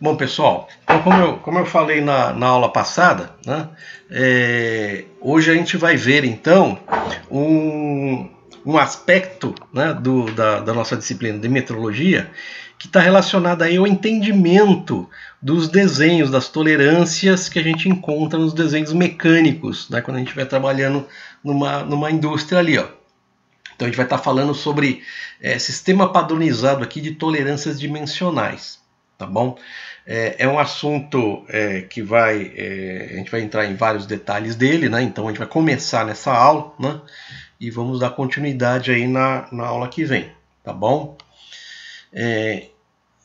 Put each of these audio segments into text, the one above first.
Bom, pessoal, então, como eu falei na aula passada, né, hoje a gente vai ver, então, um aspecto, né, da nossa disciplina de metrologia que está relacionado aí ao entendimento dos desenhos, das tolerâncias que a gente encontra nos desenhos mecânicos, né, quando a gente estiver trabalhando numa indústria ali, ó. Então a gente vai estar falando sobre sistema padronizado aqui de tolerâncias dimensionais, tá bom? É um assunto que a gente vai entrar em vários detalhes dele, né? Então a gente vai começar nessa aula, né? E vamos dar continuidade aí na aula que vem, tá bom?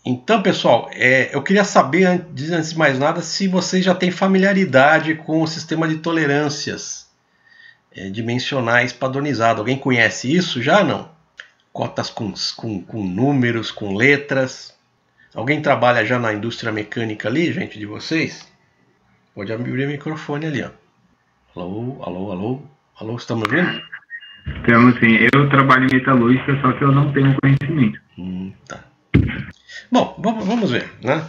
Então, pessoal, eu queria saber, antes de mais nada, se vocês já têm familiaridade com o sistema de tolerâncias dimensionais padronizado. Alguém conhece isso já? Não? Cotas com números, com letras. Alguém trabalha já na indústria mecânica ali, gente, de vocês? Pode abrir o microfone ali, ó. Alô, alô, alô. Alô, estão me ouvindo? Estamos sim. Eu trabalho em metalúrgica, só que eu não tenho conhecimento. Tá. Bom, vamos ver, né?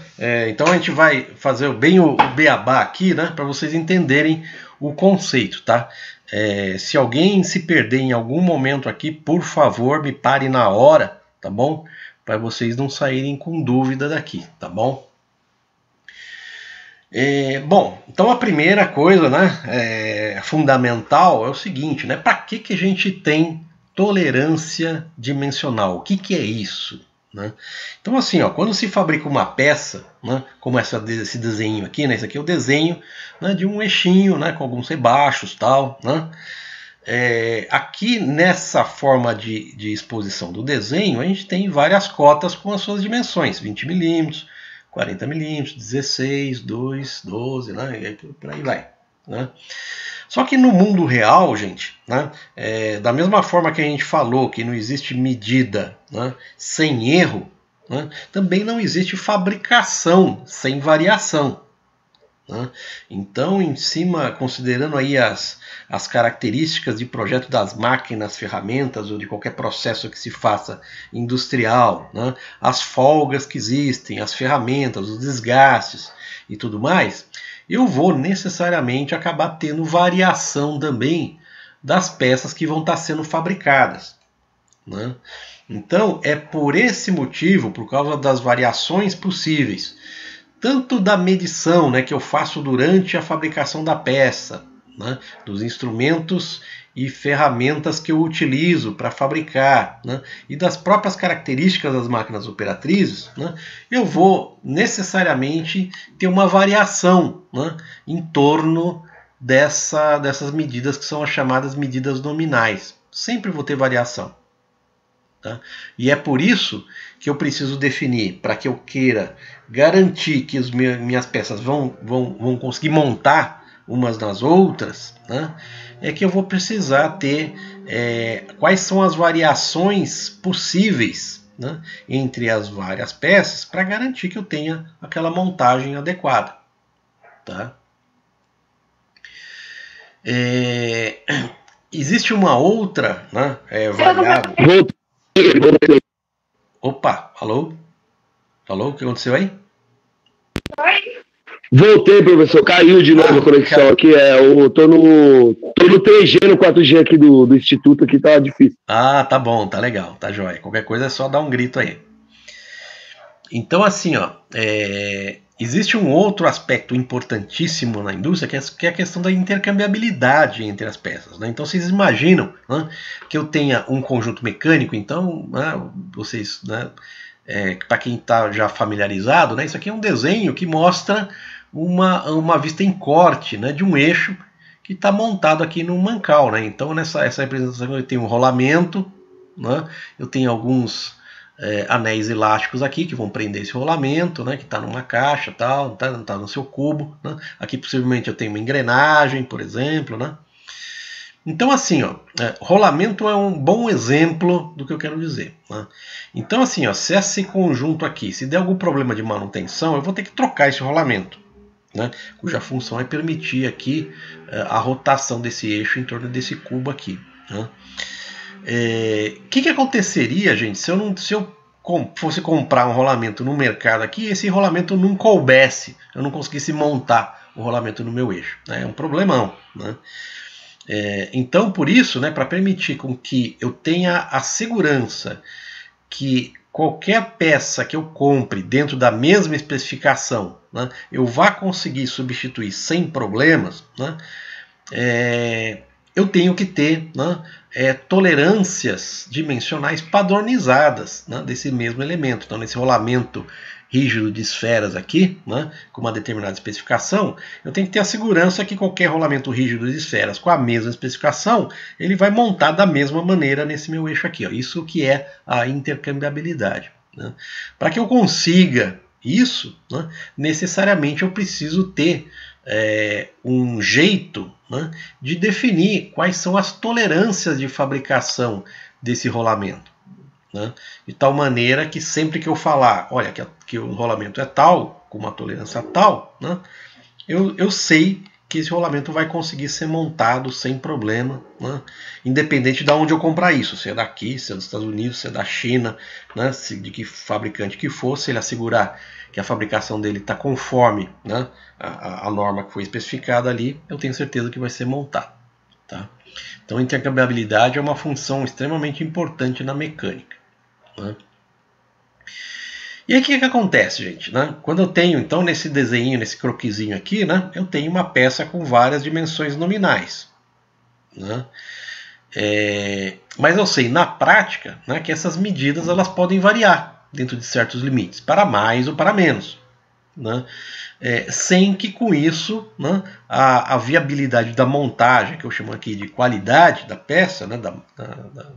Então a gente vai fazer bem o beabá aqui, né? Para vocês entenderem o conceito, tá? Se alguém se perder em algum momento aqui, por favor, me pare na hora, tá bom? Para vocês não saírem com dúvida daqui, tá bom? Bom, então a primeira coisa, né, fundamental é o seguinte, né? Para que a gente tem tolerância dimensional? O que é isso? Né? Então assim, ó, quando se fabrica uma peça, né, como esse desenho aqui, né, esse aqui é o desenho, né, de um eixinho, né, com alguns rebaixos, tal, né? Aqui nessa forma de exposição do desenho, a gente tem várias cotas com as suas dimensões, 20 milímetros, 40 milímetros, 16, 2, 12, né? E por aí vai, né? Só que no mundo real, gente, né, da mesma forma que a gente falou que não existe medida, né, sem erro, né, também não existe fabricação sem variação. Né? Então, em cima, considerando aí as características de projeto das máquinas, ferramentas ou de qualquer processo que se faça industrial, né? As folgas que existem, as ferramentas, os desgastes e tudo mais, eu vou necessariamente acabar tendo variação também das peças que vão estar sendo fabricadas. Né? Então, é por esse motivo, por causa das variações possíveis, tanto da medição, né, que eu faço durante a fabricação da peça, né, dos instrumentos e ferramentas que eu utilizo para fabricar, né, e das próprias características das máquinas operatrizes, né, eu vou necessariamente ter uma variação, né, em torno dessas medidas que são as chamadas medidas nominais. Sempre vou ter variação. Tá? E é por isso que eu preciso definir, para que eu queira garantir que as minhas peças vão conseguir montar umas nas outras, né? É que eu vou precisar ter quais são as variações possíveis, né, entre as várias peças para garantir que eu tenha aquela montagem adequada. Tá? Existe uma outra, né, variável. Opa, alô? Alô, o que aconteceu aí? Voltei, professor. Caiu de novo a conexão aqui. Eu tô no 3G, no 4G aqui do Instituto, aqui tá difícil. Ah, tá bom, tá legal, tá jóia. Qualquer coisa é só dar um grito aí. Então, assim, ó, existe um outro aspecto importantíssimo na indústria, que é a questão da intercambiabilidade entre as peças. Né? Então, vocês imaginam, né, que eu tenha um conjunto mecânico, então, né, vocês, né, para quem está já familiarizado, né, isso aqui é um desenho que mostra uma vista em corte, né, de um eixo que está montado aqui no mancal. Né? Então, essa representação eu tenho um rolamento, né, eu tenho alguns anéis elásticos aqui que vão prender esse rolamento, né, que está numa caixa, tal, tá no seu cubo. Né? Aqui possivelmente eu tenho uma engrenagem, por exemplo. Né? Então assim, ó, rolamento é um bom exemplo do que eu quero dizer. Né? Então assim, ó, se esse conjunto aqui, se der algum problema de manutenção, eu vou ter que trocar esse rolamento, né, cuja função é permitir aqui a rotação desse eixo em torno desse cubo aqui. Né? Que aconteceria, gente, se eu fosse comprar um rolamento no mercado aqui, esse rolamento não coubesse, eu não conseguisse montar o rolamento no meu eixo, né? É um problemão, né? Então, por isso, né, para permitir com que eu tenha a segurança que qualquer peça que eu compre dentro da mesma especificação, né, eu vá conseguir substituir sem problemas, né, eu tenho que ter, né, tolerâncias dimensionais padronizadas, né, desse mesmo elemento. Então, nesse rolamento rígido de esferas aqui, né, com uma determinada especificação, eu tenho que ter a segurança que qualquer rolamento rígido de esferas com a mesma especificação, ele vai montar da mesma maneira nesse meu eixo aqui. Ó. Isso que é a intercambiabilidade. Né. Para que eu consiga isso, né, necessariamente eu preciso ter um jeito, né, de definir quais são as tolerâncias de fabricação desse rolamento. Né, de tal maneira que sempre que eu falar, olha, que o rolamento é tal, com uma tolerância tal, né, eu sei que esse rolamento vai conseguir ser montado sem problema, né, independente de onde eu comprar isso, se é daqui, se é dos Estados Unidos, se é da China, né, de que fabricante que for, se ele assegurar que a fabricação dele está conforme, né, a norma que foi especificada ali, eu tenho certeza que vai ser montado. Tá? Então, a intercambiabilidade é uma função extremamente importante na mecânica. Né? E aí o que acontece, gente? Né? Quando eu tenho, então, nesse desenho, nesse croquisinho aqui, né, eu tenho uma peça com várias dimensões nominais. Né? Mas eu sei, na prática, né, que essas medidas elas podem variar dentro de certos limites, para mais ou para menos. Né? Sem que com isso, né, a viabilidade da montagem, que eu chamo aqui de qualidade da peça, né,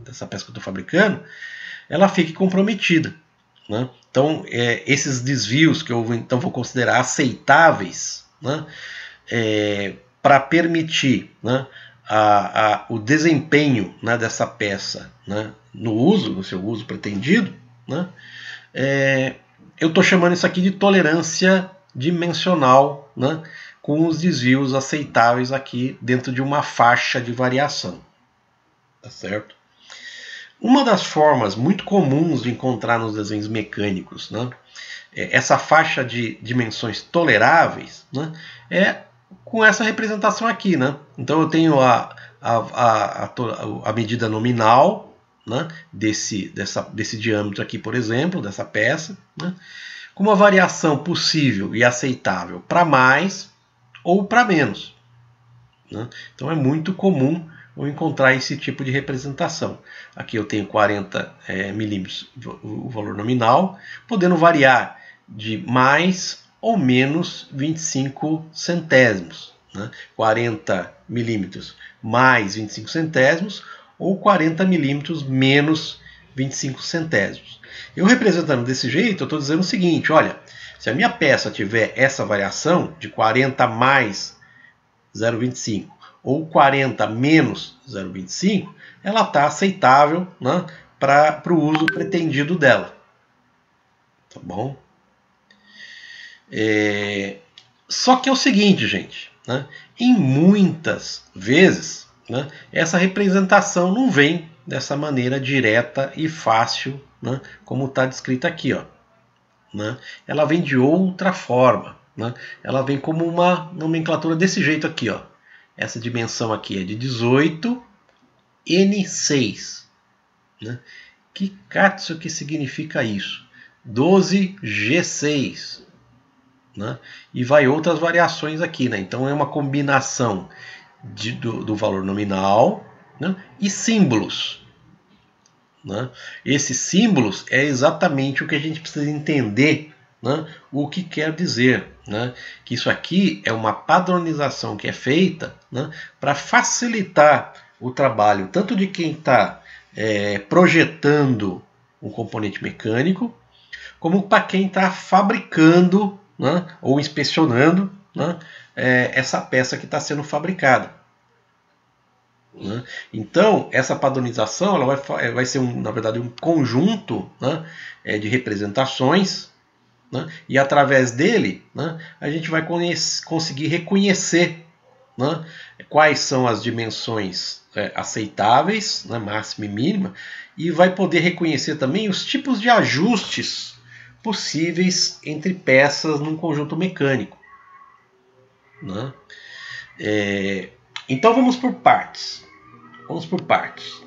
dessa peça que eu estou fabricando, ela fique comprometida. Né? Então, esses desvios que eu então vou considerar aceitáveis, né, para permitir, né, o desempenho, né, dessa peça, né, no seu uso pretendido, né, eu estou chamando isso aqui de tolerância dimensional, né, com os desvios aceitáveis aqui dentro de uma faixa de variação. Tá certo? Uma das formas muito comuns de encontrar nos desenhos mecânicos, né, essa faixa de dimensões toleráveis, né, é com essa representação aqui. Né? Então eu tenho a medida nominal, né, desse diâmetro aqui, por exemplo, dessa peça, né, com uma variação possível e aceitável para mais ou para menos. Né? Então é muito comum eu encontrar esse tipo de representação. Aqui eu tenho 40 milímetros o valor nominal, podendo variar de mais ou menos 25 centésimos. Né? 40 milímetros mais 25 centésimos ou 40 milímetros menos 25 centésimos. Eu representando desse jeito, eu estou dizendo o seguinte, olha, se a minha peça tiver essa variação de 40 mais 0,25 ou 40 menos 0,25, ela está aceitável, né, para o uso pretendido dela. Tá bom? Só que é o seguinte, gente, né, em muitas vezes, né, essa representação não vem dessa maneira direta e fácil, né, como está descrita aqui. Ó, né? Ela vem de outra forma. Né? Ela vem como uma nomenclatura desse jeito aqui. Ó. Essa dimensão aqui é de 18 N6. Né? Que catso que significa isso? 12 G6. Né? E vai outras variações aqui. Né? Então é uma combinação do valor nominal, né, e símbolos. Né? Esses símbolos é exatamente o que a gente precisa entender, né, o que quer dizer. Né? Que isso aqui é uma padronização que é feita, né, para facilitar o trabalho tanto de quem está projetando um componente mecânico, como para quem está fabricando, né, ou inspecionando, né, essa peça que está sendo fabricada. Né? Então, essa padronização ela vai ser, na verdade, um conjunto, né, de representações, né, e através dele, né, a gente vai conseguir reconhecer, né, quais são as dimensões aceitáveis, né, máxima e mínima, e vai poder reconhecer também os tipos de ajustes possíveis entre peças num conjunto mecânico, né? Então vamos por partes.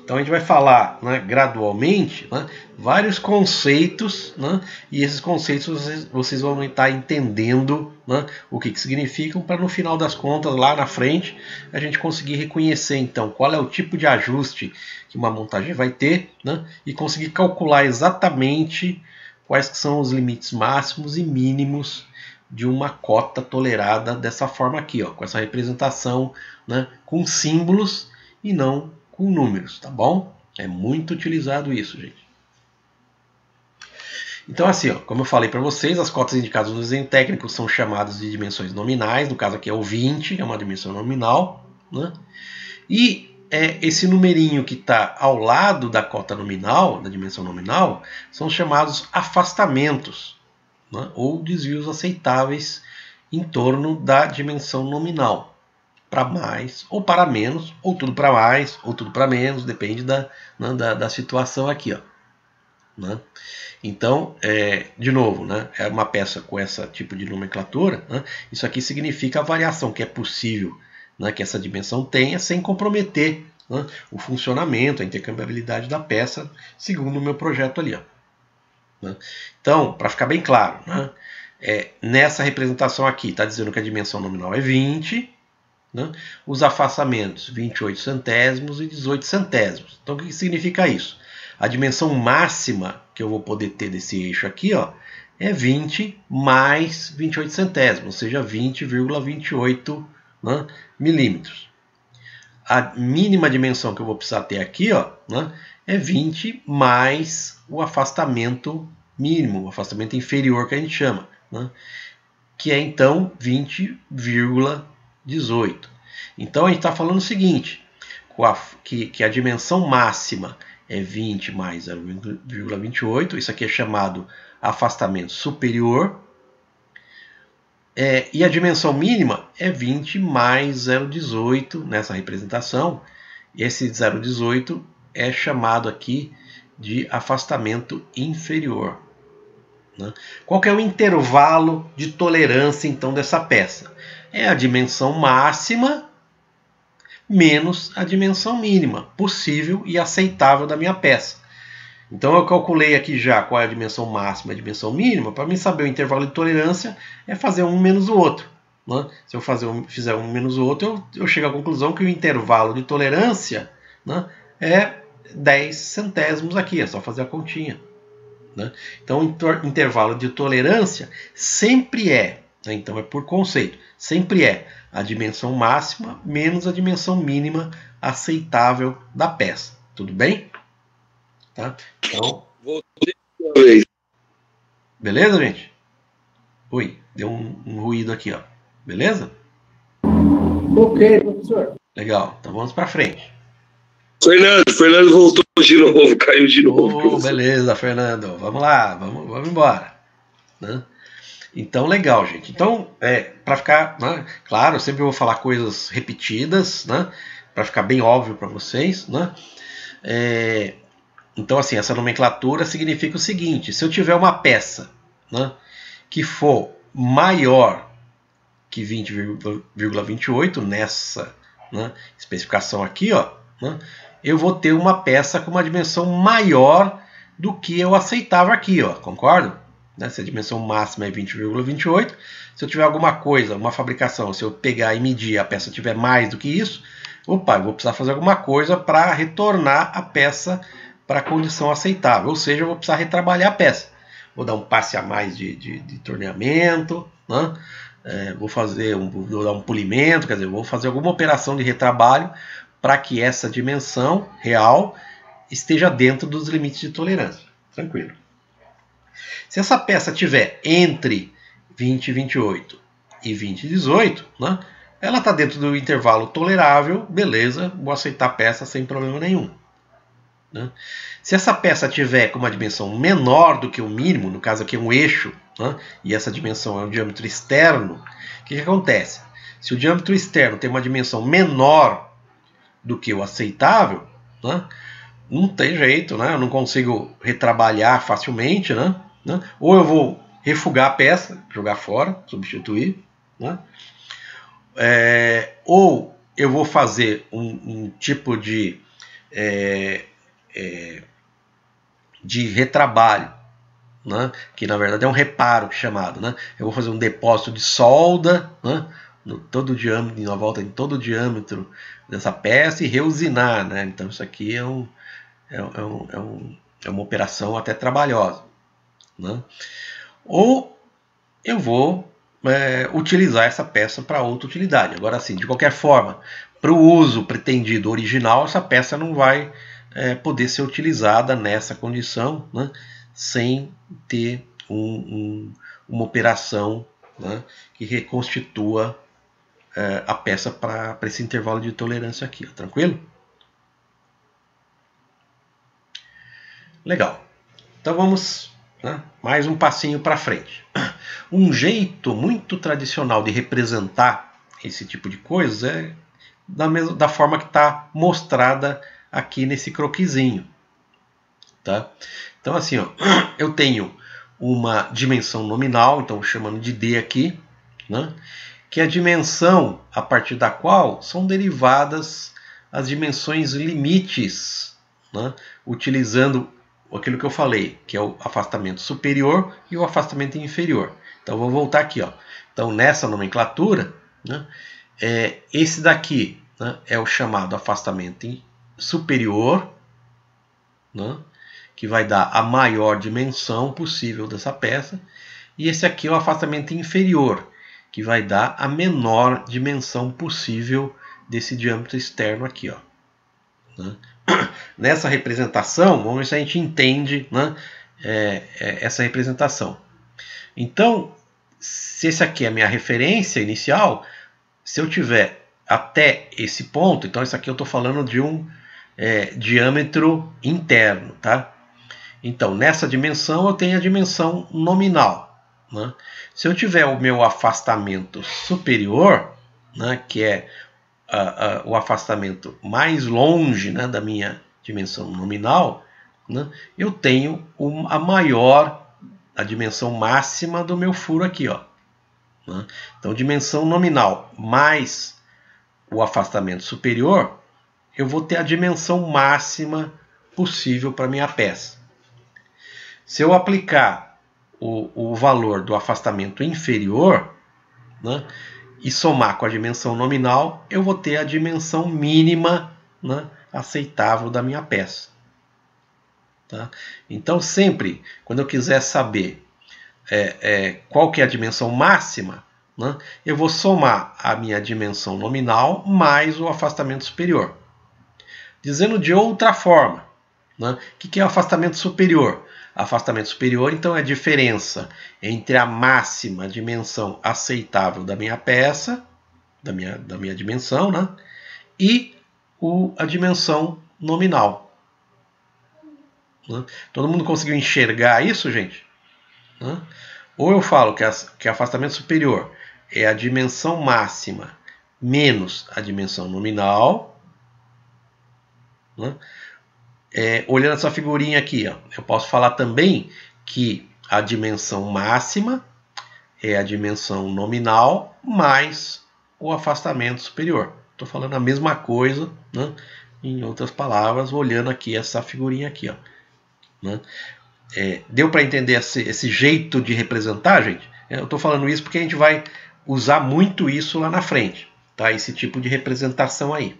Então a gente vai falar, né, gradualmente, né, vários conceitos, né, e esses conceitos vocês vão estar entendendo, né, o que significam, para no final das contas, lá na frente, a gente conseguir reconhecer então qual é o tipo de ajuste que uma montagem vai ter, né, e conseguir calcular exatamente quais que são os limites máximos e mínimos de uma cota tolerada dessa forma aqui, ó, com essa representação, né, com símbolos e não com números, tá bom? É muito utilizado isso, gente. Então assim, ó, como eu falei para vocês, as cotas indicadas no desenho técnico são chamadas de dimensões nominais, no caso aqui é o 20, é uma dimensão nominal, né? E esse numerinho que está ao lado da cota nominal, da dimensão nominal, são chamados afastamentos, né, ou desvios aceitáveis em torno da dimensão nominal. Para mais ou para menos, ou tudo para mais ou tudo para menos, depende da situação aqui, ó, né? Então, de novo, né, é uma peça com esse tipo de nomenclatura, né, isso aqui significa a variação que é possível, né, que essa dimensão tenha sem comprometer, né, o funcionamento, a intercambiabilidade da peça, segundo o meu projeto ali, ó, né? Então, para ficar bem claro, né, nessa representação aqui está dizendo que a dimensão nominal é 20, né? Os afastamentos 28 centésimos e 18 centésimos. Então o que significa isso? A dimensão máxima que eu vou poder ter desse eixo aqui, ó, é 20 mais 28 centésimos, ou seja, 20,28, né, milímetros. A mínima dimensão que eu vou precisar ter aqui, ó, né, é 20 mais o afastamento mínimo, o afastamento inferior que a gente chama, né, que é então 20,18. Então a gente está falando o seguinte, que a dimensão máxima é 20 mais 0,28, isso aqui é chamado afastamento superior, e a dimensão mínima é 20 mais 0,18 nessa representação, e esse 0,18 é chamado aqui de afastamento inferior, né? Qual que é o intervalo de tolerância então dessa peça? É a dimensão máxima menos a dimensão mínima possível e aceitável da minha peça. Então eu calculei aqui já qual é a dimensão máxima e a dimensão mínima. Para mim saber o intervalo de tolerância é fazer um menos o outro, né? Se eu fizer um menos o outro, eu chego à conclusão que o intervalo de tolerância, né, é 10 centésimos aqui, é só fazer a continha, né? Então o intervalo de tolerância sempre é, né, então é por conceito, sempre é a dimensão máxima menos a dimensão mínima aceitável da peça. Tudo bem? Tá? Então, beleza, gente? Ui, deu um ruído aqui, ó. Beleza? Ok, professor. Legal, então vamos para frente. Fernando voltou de novo, caiu de novo. Beleza, Fernando. Vamos lá, vamos embora, né? Então, legal, gente. Então, para ficar, né, claro, eu sempre vou falar coisas repetidas, né, para ficar bem óbvio para vocês, né? Então, assim, essa nomenclatura significa o seguinte: se eu tiver uma peça, né, que for maior que 20,28 nessa, né, especificação aqui, ó, né, eu vou ter uma peça com uma dimensão maior do que eu aceitava aqui, ó, concordo? Se a dimensão máxima é 20,28, se eu tiver alguma coisa, uma fabricação, se eu pegar e medir a peça tiver mais do que isso, eu vou precisar fazer alguma coisa para retornar a peça para a condição aceitável, ou seja, eu vou precisar retrabalhar a peça. Vou dar um passe a mais de torneamento, né? Vou dar um polimento, quer dizer, vou fazer alguma operação de retrabalho para que essa dimensão real esteja dentro dos limites de tolerância. Tranquilo. Se essa peça tiver entre 20,28 e 20,18, né, ela está dentro do intervalo tolerável, beleza, vou aceitar a peça sem problema nenhum, né? Se essa peça tiver com uma dimensão menor do que o mínimo, no caso aqui é um eixo, né, e essa dimensão é um diâmetro externo, o que acontece? Se o diâmetro externo tem uma dimensão menor do que o aceitável, né, não tem jeito, né, eu não consigo retrabalhar facilmente, né, ou eu vou refugar a peça, jogar fora, substituir, né, ou eu vou fazer um tipo de retrabalho, né, que na verdade é um reparo chamado, né, eu vou fazer um depósito de solda, né, todo o diâmetro, na volta em todo o diâmetro dessa peça e reusinar, né, então isso aqui é uma operação até trabalhosa, né, ou eu vou utilizar essa peça para outra utilidade. Agora sim, de qualquer forma, para o uso pretendido original, essa peça não vai poder ser utilizada nessa condição, né, sem ter uma operação, né, que reconstitua a peça para esse intervalo de tolerância aqui, ó, tranquilo? Legal. Então vamos, né, mais um passinho para frente. Um jeito muito tradicional de representar esse tipo de coisa é da forma que está mostrada aqui nesse croquisinho, tá? Então assim, ó, eu tenho uma dimensão nominal, então chamando de D aqui, né, que é a dimensão a partir da qual são derivadas as dimensões limites, né, utilizando aquilo que eu falei, que é o afastamento superior e o afastamento inferior. Então vou voltar aqui, ó. Então nessa nomenclatura, né, esse daqui, né, é o chamado afastamento superior, né, que vai dar a maior dimensão possível dessa peça, e esse aqui é o afastamento inferior, que vai dar a menor dimensão possível desse diâmetro externo aqui, ó, né? Nessa representação, vamos ver se a gente entende, né, essa representação. Então, se esse aqui é a minha referência inicial, se eu tiver até esse ponto, então isso aqui eu estou falando de um diâmetro interno, tá? Então, nessa dimensão eu tenho a dimensão nominal, né? Se eu tiver o meu afastamento superior, né, que é o afastamento mais longe, né, da minha dimensão nominal, né, eu tenho a dimensão máxima do meu furo aqui, ó, né? Então, dimensão nominal mais o afastamento superior, eu vou ter a dimensão máxima possível para minha peça. Se eu aplicar o valor do afastamento inferior, né, e somar com a dimensão nominal, eu vou ter a dimensão mínima, né, aceitável da minha peça. Tá? Então, sempre, quando eu quiser saber qual que é a dimensão máxima, né, eu vou somar a minha dimensão nominal mais o afastamento superior. Dizendo de outra forma, né, o que é o afastamento superior? Afastamento superior, então, é a diferença entre a máxima dimensão aceitável da minha peça, da minha dimensão, né, e a dimensão nominal. Né? Todo mundo conseguiu enxergar isso, gente? Né? Ou eu falo que afastamento superior é a dimensão máxima menos a dimensão nominal, né? Olhando essa figurinha aqui, ó, eu posso falar também que a dimensão máxima é a dimensão nominal mais o afastamento superior. Estou falando a mesma coisa, né, em outras palavras, olhando aqui essa figurinha aqui, ó, né? Deu para entender esse jeito de representar, gente? Eu estou falando isso porque a gente vai usar muito isso lá na frente, tá? Esse tipo de representação aí,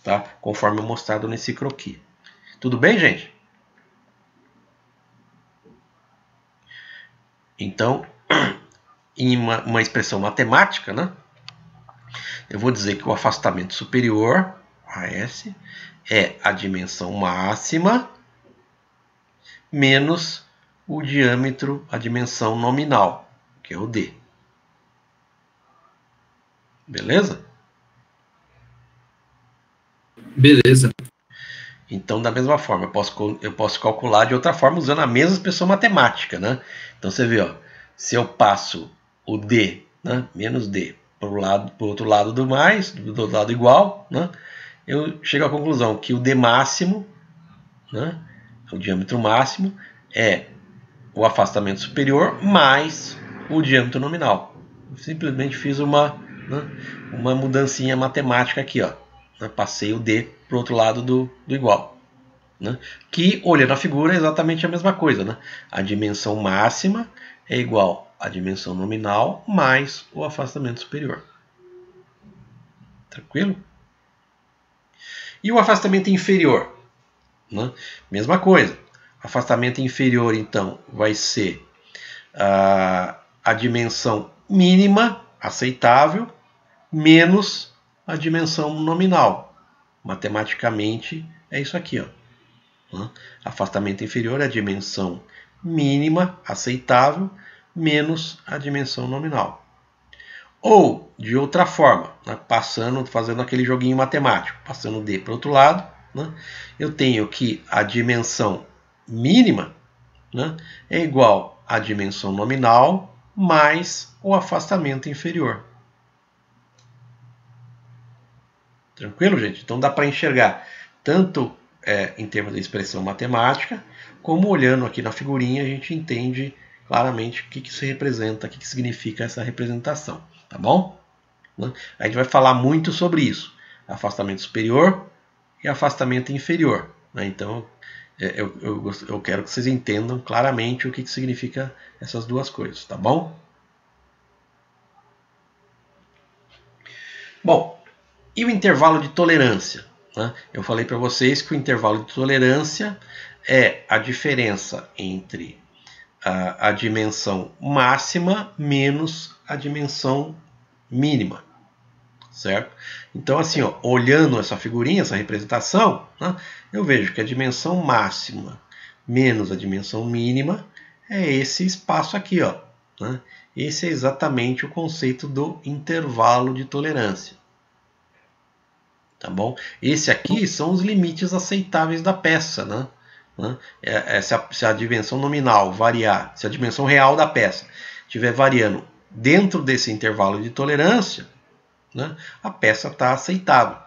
tá? Conforme mostrado nesse croquis. Tudo bem, gente? Então, em uma expressão matemática, né, eu vou dizer que o afastamento superior, AS, é a dimensão máxima menos o diâmetro, a dimensão nominal, que é o D. Beleza? Beleza. Então, da mesma forma, eu posso calcular de outra forma usando a mesma expressão matemática, né? Então, você vê, ó, se eu passo o D, né, menos D, pro outro lado do mais, do lado igual, né? Eu chego à conclusão que o D máximo, né, o diâmetro máximo, é o afastamento superior mais o diâmetro nominal. Eu simplesmente fiz uma mudancinha matemática aqui, ó, né? Passei o D para o outro lado do igual, né? Que, olhando a figura, é exatamente a mesma coisa, né? A dimensão máxima é igual à dimensão nominal mais o afastamento superior. Tranquilo? E o afastamento inferior, né? Mesma coisa. Afastamento inferior, então, vai ser a dimensão mínima aceitável menos a dimensão nominal. Matematicamente, é isso aqui, ó. Afastamento inferior é a dimensão mínima aceitável menos a dimensão nominal. Ou, de outra forma, né, fazendo aquele joguinho matemático, passando o D para o outro lado, né, eu tenho que a dimensão mínima, né, é igual à dimensão nominal mais o afastamento inferior. Tranquilo, gente? Então dá para enxergar tanto em termos de expressão matemática, como olhando aqui na figurinha a gente entende claramente o que isso representa, o que significa essa representação. Tá bom? A gente vai falar muito sobre isso. Afastamento superior e afastamento inferior. Então, eu quero que vocês entendam claramente o que significa essas duas coisas. Tá bom? Bom, e o intervalo de tolerância? Eu falei para vocês que o intervalo de tolerância é a diferença entre a dimensão máxima menos a dimensão mínima, certo? Então, assim, ó, olhando essa figurinha, essa representação, né, eu vejo que a dimensão máxima menos a dimensão mínima é esse espaço aqui, ó, né? Esse é exatamente o conceito do intervalo de tolerância. Tá bom? Esse aqui são os limites aceitáveis da peça, né? Se a dimensão nominal variar, se a dimensão real da peça estiver variando dentro desse intervalo de tolerância, né, a peça está aceitável.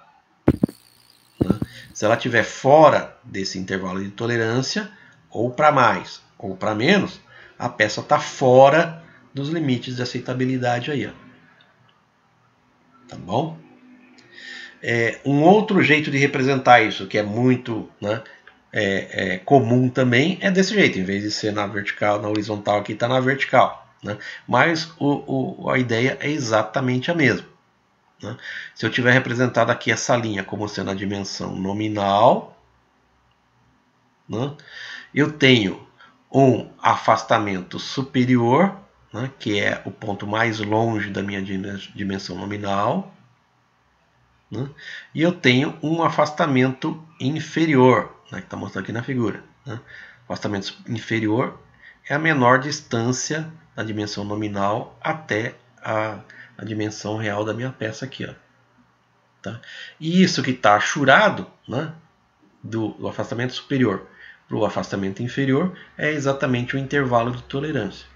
Né? Se ela estiver fora desse intervalo de tolerância, ou para mais ou para menos, a peça está fora dos limites de aceitabilidade aí. Ó. Tá bom? Um outro jeito de representar isso, que é muito, né, comum também, é desse jeito. Em vez de ser na vertical, na horizontal, aqui está na vertical. Né? Mas a ideia é exatamente a mesma. Né? Se eu tiver representado aqui essa linha como sendo a dimensão nominal, né, eu tenho um afastamento superior, né, que é o ponto mais longe da minha dimensão nominal, né, e eu tenho um afastamento inferior, né, que está mostrado aqui na figura. Né? Afastamento inferior é a menor distância da dimensão nominal até a dimensão real da minha peça aqui. Ó. Tá? E isso que está achurado, né, do afastamento superior para o afastamento inferior é exatamente o intervalo de tolerância.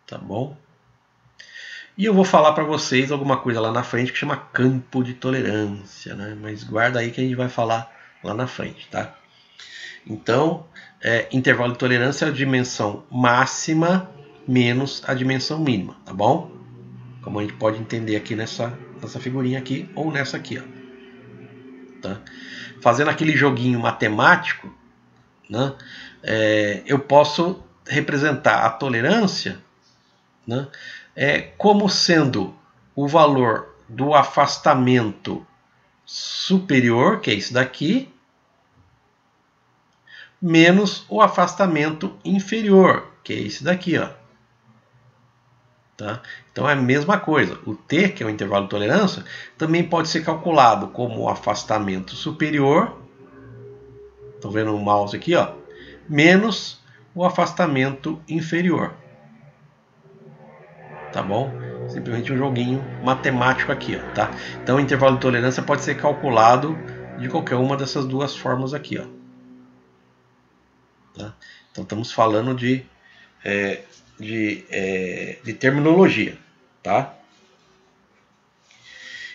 Tá bom? E eu vou falar para vocês alguma coisa lá na frente que chama campo de tolerância, né? Mas guarda aí que a gente vai falar lá na frente, tá? Então, intervalo de tolerância é a dimensão máxima menos a dimensão mínima, tá bom? Como a gente pode entender aqui nessa figurinha aqui ou nessa aqui, ó. Tá? Fazendo aquele joguinho matemático, né, eu posso representar a tolerância, né, como sendo o valor do afastamento superior, que é isso daqui, menos o afastamento inferior, que é esse daqui, ó. Tá? Então é a mesma coisa. O T, que é o intervalo de tolerância, também pode ser calculado como o afastamento superior, estão vendo o mouse aqui, ó, menos o afastamento inferior. Tá bom? Simplesmente um joguinho matemático aqui, ó, tá? Então o intervalo de tolerância pode ser calculado de qualquer uma dessas duas formas aqui, ó. Tá? Então estamos falando de terminologia. tá?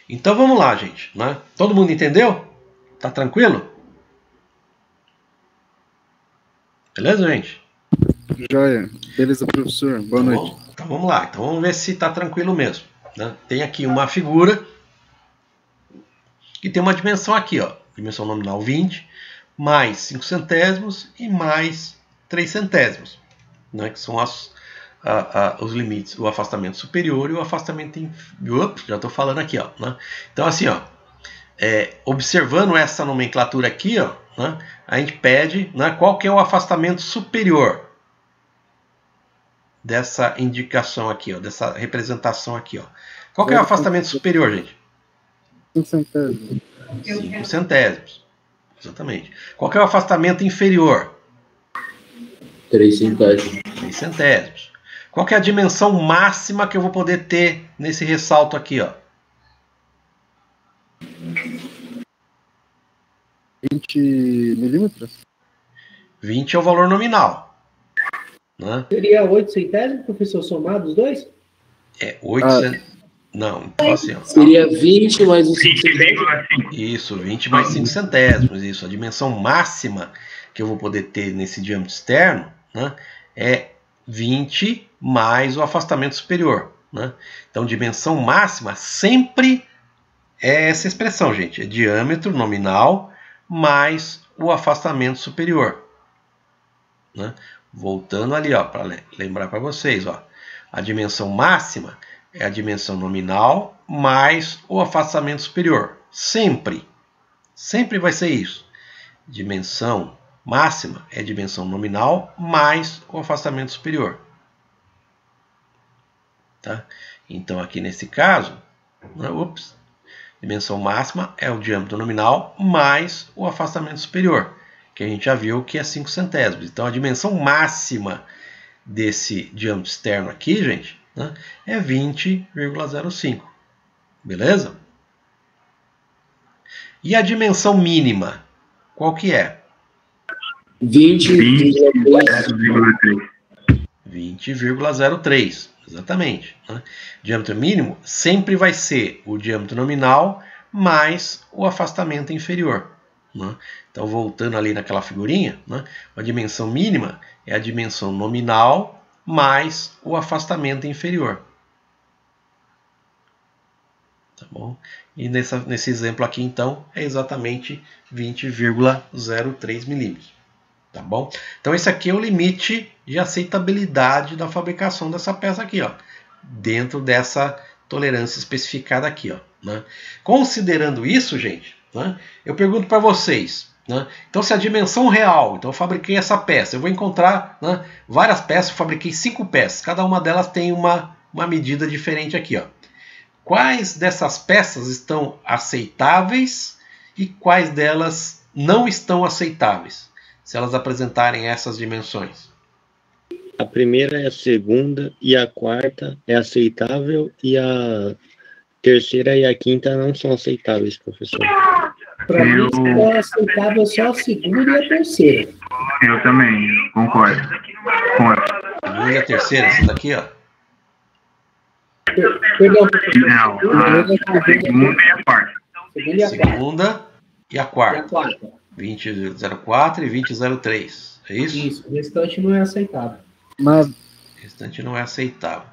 Então vamos lá, gente, né? Todo mundo entendeu? Tá tranquilo? Beleza, gente? Joia. Beleza, professor. Boa noite. Bom, então vamos lá. Então vamos ver se está tranquilo mesmo, né? Tem aqui uma figura que tem uma dimensão aqui, ó. Dimensão nominal 20, mais 5 centésimos e mais 3 centésimos, né? Que são os limites, o afastamento superior e o afastamento inferior. Já estou falando aqui, ó, né? Então assim, ó, observando essa nomenclatura aqui, ó, né, a gente pede, né, qual que é o afastamento superior dessa indicação aqui, ó, dessa representação aqui, ó. Qual que é o afastamento superior, gente? 5 centésimos. 5 centésimos. Exatamente. Qual que é o afastamento inferior? 3 centésimos. 3 centésimos. Qual que é a dimensão máxima que eu vou poder ter nesse ressalto aqui, ó? 20 milímetros? 20 é o valor nominal, né? Seria 8 centésimos, professor, somado os dois? É 8 Não, então assim, ó. Seria 20 mais os 5 centésimos. 20,5. Isso, 20 mais 5 centésimos. Isso, a dimensão máxima que eu vou poder ter nesse diâmetro externo, né, é 20 mais o afastamento superior, né? Então, dimensão máxima sempre é essa expressão, gente. É diâmetro nominal mais o afastamento superior, né? Voltando ali, ó, para lembrar para vocês, ó, a dimensão máxima é a dimensão nominal mais o afastamento superior. Sempre. Sempre vai ser isso. Dimensão máxima é a dimensão nominal mais o afastamento superior. Tá? Então, aqui nesse caso, dimensão máxima é o diâmetro nominal mais o afastamento superior, que a gente já viu que é 5 centésimos. Então, a dimensão máxima desse diâmetro externo aqui, gente, né, é 20,05. Beleza? E a dimensão mínima, qual que é? 20,3. 20,03. Exatamente, né? Diâmetro mínimo sempre vai ser o diâmetro nominal mais o afastamento inferior, né? Então, voltando ali naquela figurinha, né, a dimensão mínima é a dimensão nominal mais o afastamento inferior. Tá bom? E nesse exemplo aqui, então, é exatamente 20,03 milímetros. Tá bom? Então, esse aqui é o limite de aceitabilidade da fabricação dessa peça aqui, ó, dentro dessa tolerância especificada aqui, ó, né? Considerando isso, gente, né, eu pergunto para vocês, né, então se a dimensão real, então eu fabriquei essa peça, eu vou encontrar, né, várias peças, eu fabriquei 5 peças, cada uma delas tem uma medida diferente aqui, ó. Quais dessas peças estão aceitáveis e quais delas não estão aceitáveis, se elas apresentarem essas dimensões? A primeira é a segunda e a quarta é aceitável e a terceira e a quinta não são aceitáveis, professor. Para mim, é aceitável só a segunda e a terceira. Eu também concordo. A segunda e a terceira, essa daqui, ó. Perdão, Não, a segunda e a quarta. Segunda e a E a quarta. quarta. 20,04 e 20,03. É isso? Isso, o restante não é aceitável. Mas O restante não é aceitável.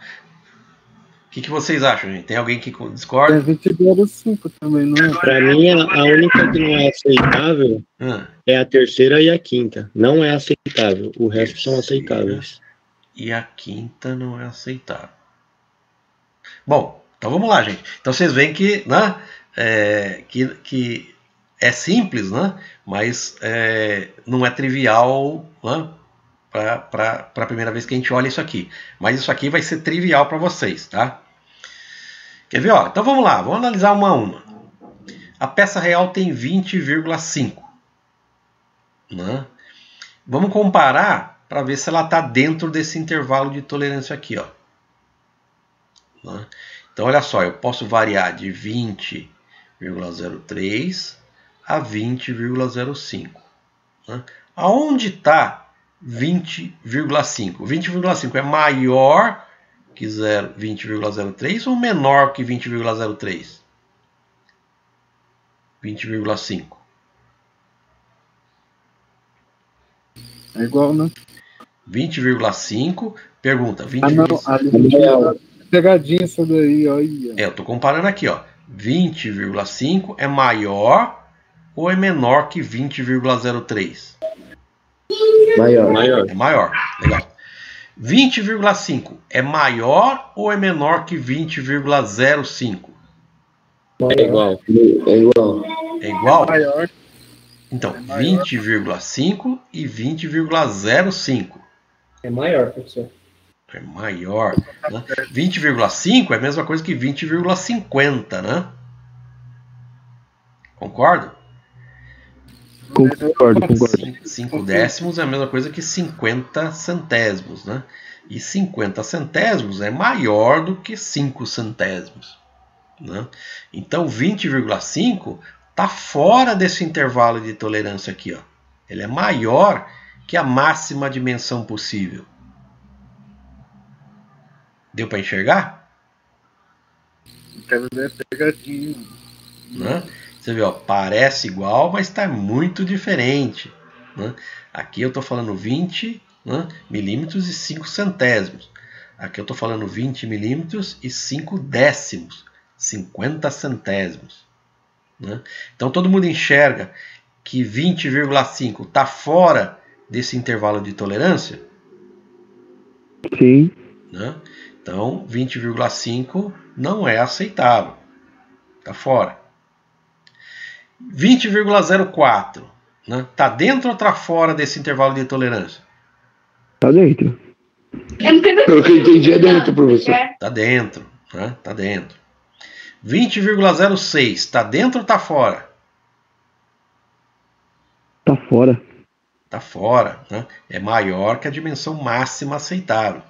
O que vocês acham, gente? Tem alguém que discorda? é 20,05 também, não é? Para mim, a única que não é aceitável é a terceira e a quinta. Não é aceitável. O resto são aceitáveis. E a quinta não é aceitável. Bom, então vamos lá, gente. Então vocês veem que, né, que é simples, né, mas não é trivial, né, para a primeira vez que a gente olha isso aqui. Mas isso aqui vai ser trivial para vocês, tá? Quer ver? Ó? Então vamos lá, vamos analisar uma a uma. A peça real tem 20,5. Né? Vamos comparar para ver se ela está dentro desse intervalo de tolerância aqui, ó. Né? Então olha só, eu posso variar de 20,03 a 20,05. Né? Aonde está 20,5? 20,5 é maior que 20,03 ou menor que 20,03? 20,5. É igual, né? 20,5. Pergunta. Ah, não. Pegadinha essa daí, olha. Eu estou comparando aqui, ó. 20,5 é maior ou é menor que 20,03? Maior. É maior. Legal. 20,5 é maior ou é menor que 20,05? É igual. É igual? Maior. Então, É maior. 20,5 e 20,05. É maior, professor. É maior. Né? 20,5 é a mesma coisa que 20,50, né? Concorda? Concordo. 5 décimos é a mesma coisa que 50 centésimos, né? E 50 centésimos é maior do que 5 centésimos, né? Então 20,5 está fora desse intervalo de tolerância aqui, ó. Ele é maior que a máxima dimensão possível. Deu para enxergar? Quero ver pegadinha. Né? Você vê, ó, parece igual, mas está muito diferente, né? Aqui eu estou falando 20, né, milímetros e 5 centésimos. Aqui eu estou falando 20 milímetros e 5 décimos, 50 centésimos. Né? Então todo mundo enxerga que 20,5 está fora desse intervalo de tolerância? Sim. Né? Então 20,5 não é aceitável. Está fora. 20,04, né? Tá dentro ou tá fora desse intervalo de tolerância? Tá dentro. Pelo que eu entendi, é dentro, professor. Tá dentro, né? Tá dentro. 20,06, tá dentro ou tá fora? Tá fora. Tá fora, né? É maior que a dimensão máxima aceitável.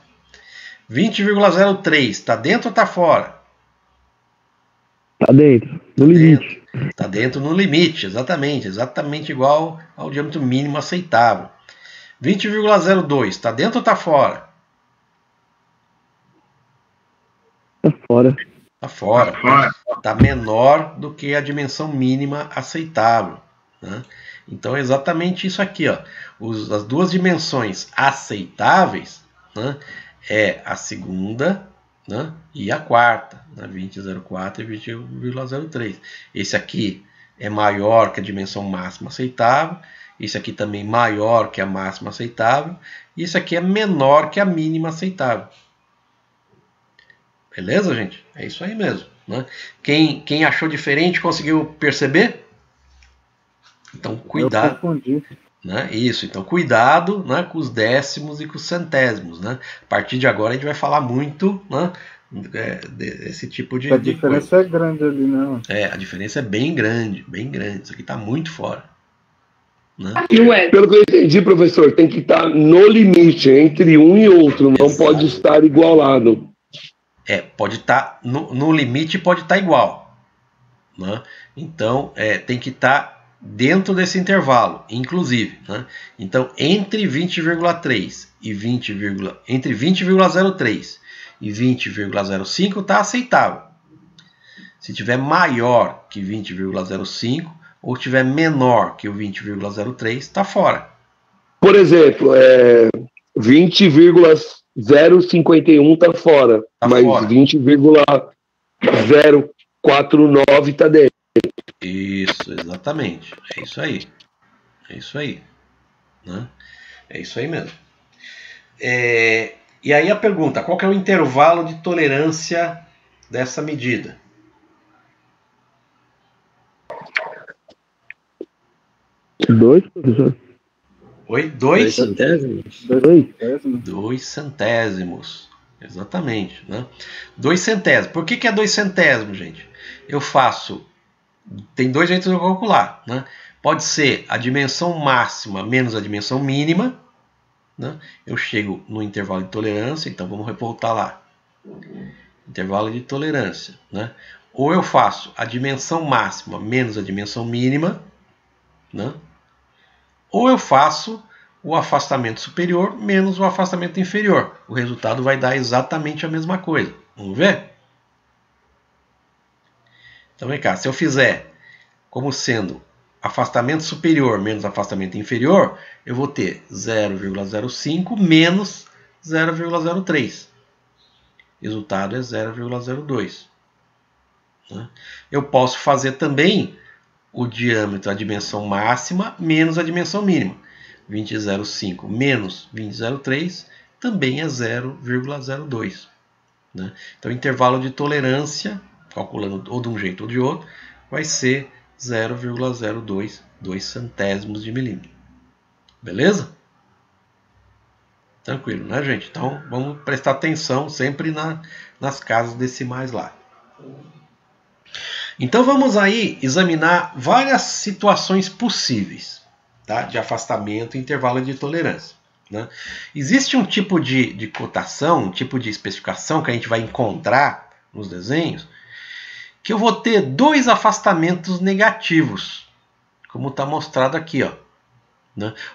20,03, tá dentro ou tá fora? Tá dentro. No limite. Está dentro no limite, exatamente igual ao diâmetro mínimo aceitável. 20,02, está dentro ou está fora? Tá fora. Está fora. Está menor do que a dimensão mínima aceitável. Né? Então é exatamente isso aqui. Ó. As duas dimensões aceitáveis, né, é a segunda, né, e a quarta, né, 20,04 e 20,03. Esse aqui é maior que a dimensão máxima aceitável. Esse aqui também maior que a máxima aceitável. E esse aqui é menor que a mínima aceitável. Beleza, gente? É isso aí mesmo. Né? Quem achou diferente conseguiu perceber? Então, cuidado. Eu confundi. Né? Isso, então cuidado, né, com os décimos e com os centésimos. Né? A partir de agora a gente vai falar muito, né, desse tipo de A diferença coisa. é grande ali, né? A diferença é bem grande, bem grande. Isso aqui está muito fora. Né? Pelo que eu entendi, professor, tem que estar no limite entre um e outro, não Exato. pode estar igualado. Pode estar no limite, pode estar igual. Né? Então, tem que estar dentro desse intervalo, inclusive. Né? Então, entre 20,3 e entre 20,03 e 20,05 está aceitável. Se tiver maior que 20,05 ou tiver menor que o 20,03, está fora. Por exemplo, 20,051 está fora, Tá mas fora. 20,049 está dentro. Isso, exatamente. É isso aí. É isso aí. Né? É isso aí mesmo. E aí a pergunta, qual que é o intervalo de tolerância dessa medida? Dois, professor? Oi? 2 centésimos? 2 centésimos. Exatamente. Né? 2 centésimos. Por que é 2 centésimos, gente? Eu faço... Tem dois jeitos de eu calcular. Né? Pode ser a dimensão máxima menos a dimensão mínima. Né? Eu chego no intervalo de tolerância. Então vamos voltar lá. Intervalo de tolerância. Né? Ou eu faço a dimensão máxima menos a dimensão mínima. Né? Ou eu faço o afastamento superior menos o afastamento inferior. O resultado vai dar exatamente a mesma coisa. Vamos ver? Então vem cá, se eu fizer como sendo afastamento superior menos afastamento inferior, eu vou ter 0,05 menos 0,03. Resultado é 0,02. Eu posso fazer também o diâmetro, a dimensão máxima menos a dimensão mínima. 20,05 menos 20,03 também é 0,02. Então, o intervalo de tolerância, calculando ou de um jeito ou de outro, vai ser 0,022 centésimos de milímetro. Beleza? Tranquilo, né, gente? Então, vamos prestar atenção sempre nas casas decimais lá. Então, vamos aí examinar várias situações possíveis, tá, de afastamento e intervalo de tolerância. Existe um tipo de cotação, um tipo de especificação que a gente vai encontrar nos desenhos, que eu vou ter dois afastamentos negativos, como está mostrado aqui, ó.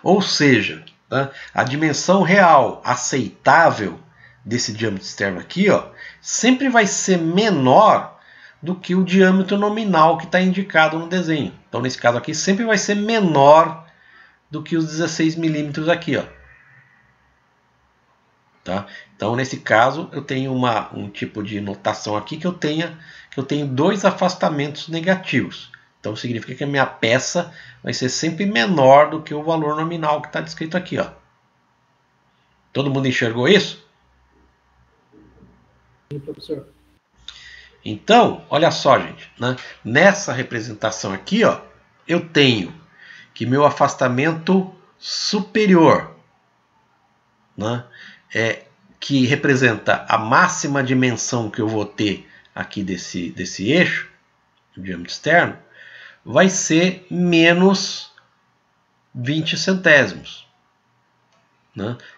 Ou seja, a dimensão real aceitável desse diâmetro externo aqui, ó, sempre vai ser menor do que o diâmetro nominal que está indicado no desenho. Então, nesse caso aqui, sempre vai ser menor do que os 16 milímetros aqui, ó. Tá? Então, nesse caso, eu tenho um tipo de notação aqui que eu tenho dois afastamentos negativos. Então, significa que a minha peça vai ser sempre menor do que o valor nominal que está descrito aqui, ó. Todo mundo enxergou isso? Sim, professor. Então, olha só, gente, nessa representação aqui, ó, eu tenho que meu afastamento superior, que representa a máxima dimensão que eu vou ter aqui desse eixo, do diâmetro externo, vai ser menos 20 centésimos.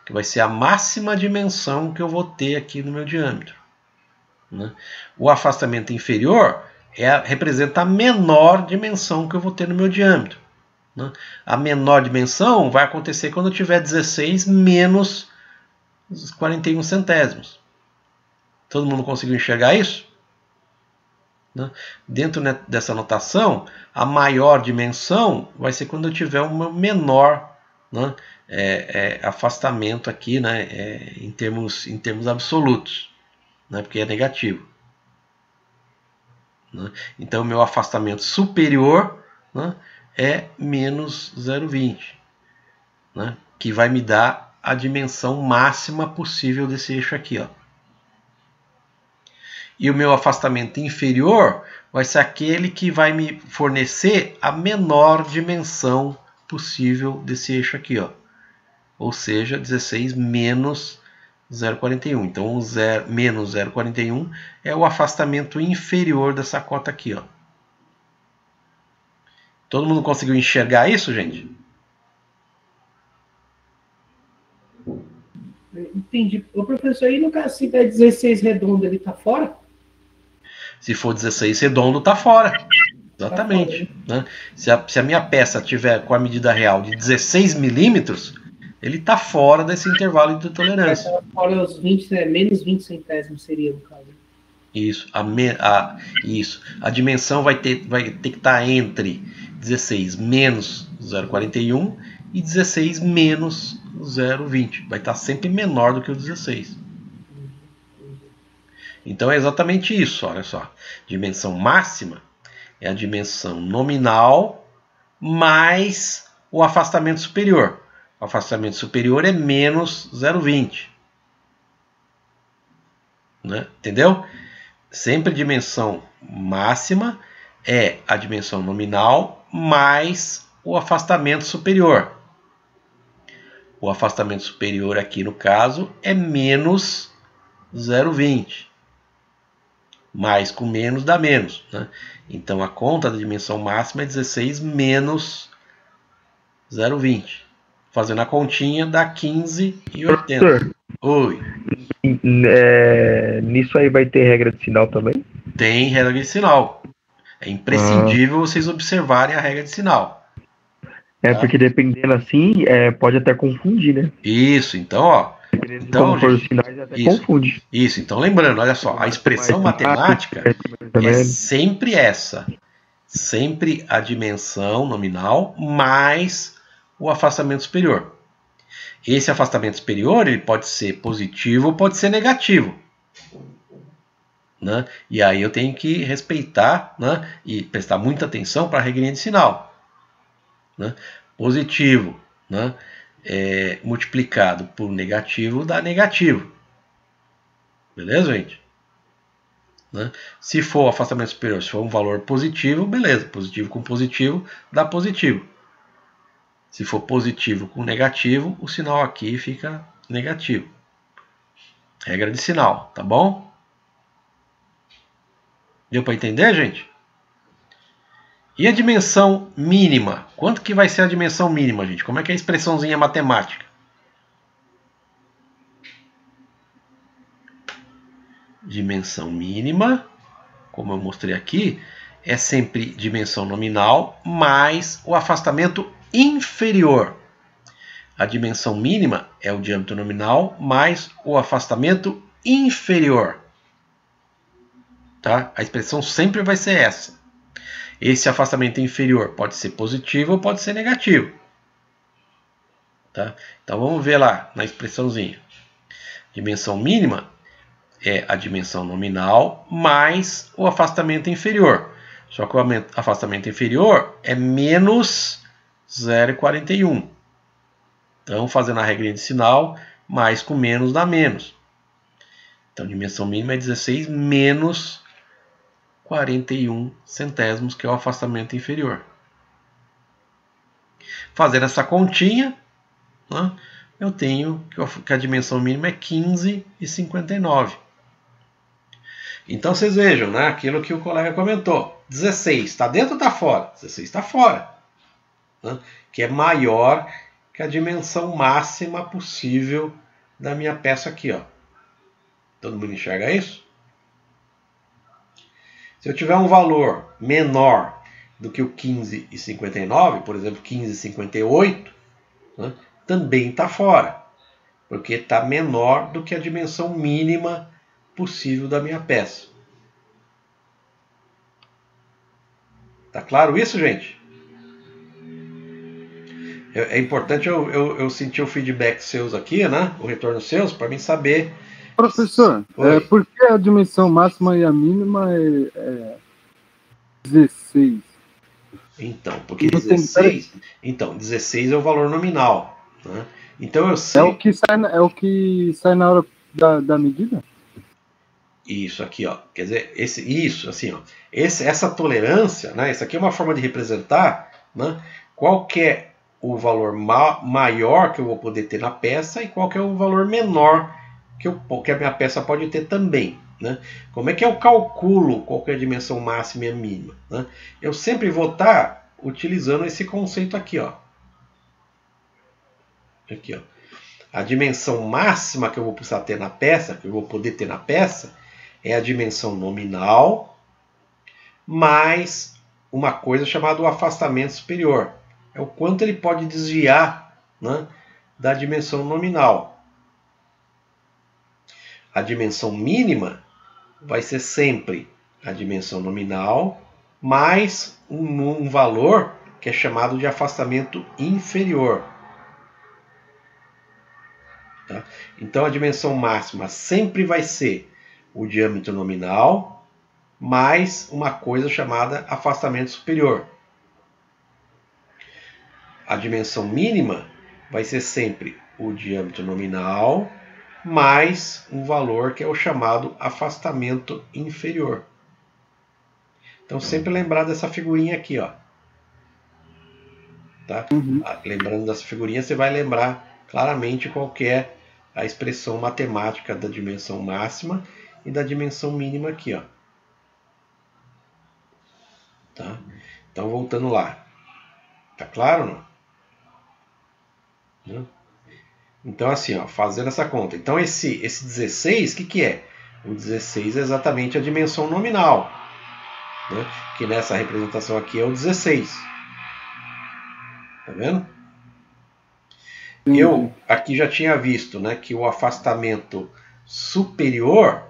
Que vai ser a máxima dimensão que eu vou ter aqui no meu diâmetro. O afastamento inferior representa a menor dimensão que eu vou ter no meu diâmetro. A menor dimensão vai acontecer quando eu tiver 16 menos 41 centésimos. Todo mundo conseguiu enxergar isso? Dentro dessa notação, a maior dimensão vai ser quando eu tiver um menor afastamento aqui, em termos absolutos. Porque é negativo. Então, o meu afastamento superior é menos 0,20, que vai me dar a dimensão máxima possível desse eixo aqui, ó. E o meu afastamento inferior vai ser aquele que vai me fornecer a menor dimensão possível desse eixo aqui, ó. Ou seja, 16 menos 0,41. Então, menos 0,41 é o afastamento inferior dessa cota aqui, ó. Todo mundo conseguiu enxergar isso, gente? Entendi. O professor, aí no caso, se der 16 redondo, ele está fora? Se for 16 redondo, está fora. Exatamente. Tá fora, né? Se a minha peça tiver com a medida real de 16 milímetros, ele está fora desse intervalo de tolerância. Fora os 20, menos 20 centésimos seria no caso. Isso. Isso. A dimensão vai ter que estar entre 16 menos 0,41 e 16 menos 0,20. Vai estar sempre menor do que o 16. Então é exatamente isso, olha só. Dimensão máxima é a dimensão nominal mais o afastamento superior. O afastamento superior é menos 0,20. Entendeu? Sempre dimensão máxima é a dimensão nominal mais o afastamento superior. O afastamento superior aqui no caso é menos 0,20. Mais com menos dá menos. Então a conta da dimensão máxima é 16 menos 0,20. Fazendo a continha dá 15,80. Oi. Nisso aí vai ter regra de sinal também? Tem regra de sinal. É imprescindível vocês observarem a regra de sinal. Porque dependendo assim, pode até confundir, né? Isso, então, ó. Então, como for os sinais, até confunde. Isso, então lembrando, olha só, a expressão matemática é sempre essa. Sempre a dimensão nominal mais o afastamento superior. Esse afastamento superior ele pode ser positivo ou pode ser negativo. Né? E aí eu tenho que respeitar, né? E prestar muita atenção para a regrinha de sinal. Né? Positivo, né? Multiplicado por negativo dá negativo. Beleza, gente? Né? Se for afastamento superior, se for um valor positivo, beleza. Positivo com positivo dá positivo. Se for positivo com negativo, o sinal aqui fica negativo. Regra de sinal, tá bom? Deu para entender, gente? E a dimensão mínima? Quanto que vai ser a dimensão mínima, gente? Como é que é a expressãozinha matemática? Dimensão mínima, como eu mostrei aqui, é sempre dimensão nominal mais o afastamento inferior. A dimensão mínima é o diâmetro nominal mais o afastamento inferior. Tá? A expressão sempre vai ser essa. Esse afastamento inferior pode ser positivo ou pode ser negativo. Tá? Então vamos ver lá na expressãozinha. Dimensão mínima é a dimensão nominal mais o afastamento inferior. Só que o afastamento inferior é menos 0,41. Então, fazendo a regrinha de sinal, mais com menos dá menos. Então, a dimensão mínima é 16 menos 41 centésimos, que é o afastamento inferior. Fazendo essa continha, né, eu tenho que a dimensão mínima é 15,59. Então, vocês vejam, né, aquilo que o colega comentou. 16 está dentro ou está fora? 16 está fora. Né, que é maior que a dimensão máxima possível da minha peça aqui. Ó. Todo mundo enxerga isso? Se eu tiver um valor menor do que o 15,59, por exemplo, 15,58, né, também está fora, porque está menor do que a dimensão mínima possível da minha peça. Tá claro isso, gente? É importante eu sentir o feedback seus aqui, né? O retorno seus, para mim saber. Professor, por que a dimensão máxima e a mínima é 16? Então, porque 16, 16 é o valor nominal. Né? Então eu sei. É o que sai na hora da medida? Isso aqui, ó. Quer dizer, isso, assim, ó. Essa tolerância, né? Isso aqui é uma forma de representar, né? Qual que é o valor maior que eu vou poder ter na peça e qual que é o valor menor que a minha peça pode ter também. Né? Como é que eu calculo qual que é a dimensão máxima e a mínima? Né? Eu sempre vou estar utilizando esse conceito aqui. Ó. Aqui, ó. A dimensão máxima que eu vou precisar ter na peça, que eu vou poder ter na peça, é a dimensão nominal mais uma coisa chamada o afastamento superior. É o quanto ele pode desviar, né, da dimensão nominal. A dimensão mínima vai ser sempre a dimensão nominal mais um valor que é chamado de afastamento inferior. Tá? Então a dimensão máxima sempre vai ser o diâmetro nominal mais uma coisa chamada afastamento superior. A dimensão mínima vai ser sempre o diâmetro nominal mais um valor que é o chamado afastamento inferior. Então sempre lembrar dessa figurinha aqui, ó. Tá? Lembrando dessa figurinha, você vai lembrar claramente qual que é a expressão matemática da dimensão máxima e da dimensão mínima aqui, ó. Tá? Então voltando lá. Tá claro ou não? Então assim, ó, fazendo essa conta. Então esse 16, o que é? O 16 é exatamente a dimensão nominal. Né? Que nessa representação aqui é o 16. Tá vendo? Eu aqui já tinha visto, né, que o afastamento superior,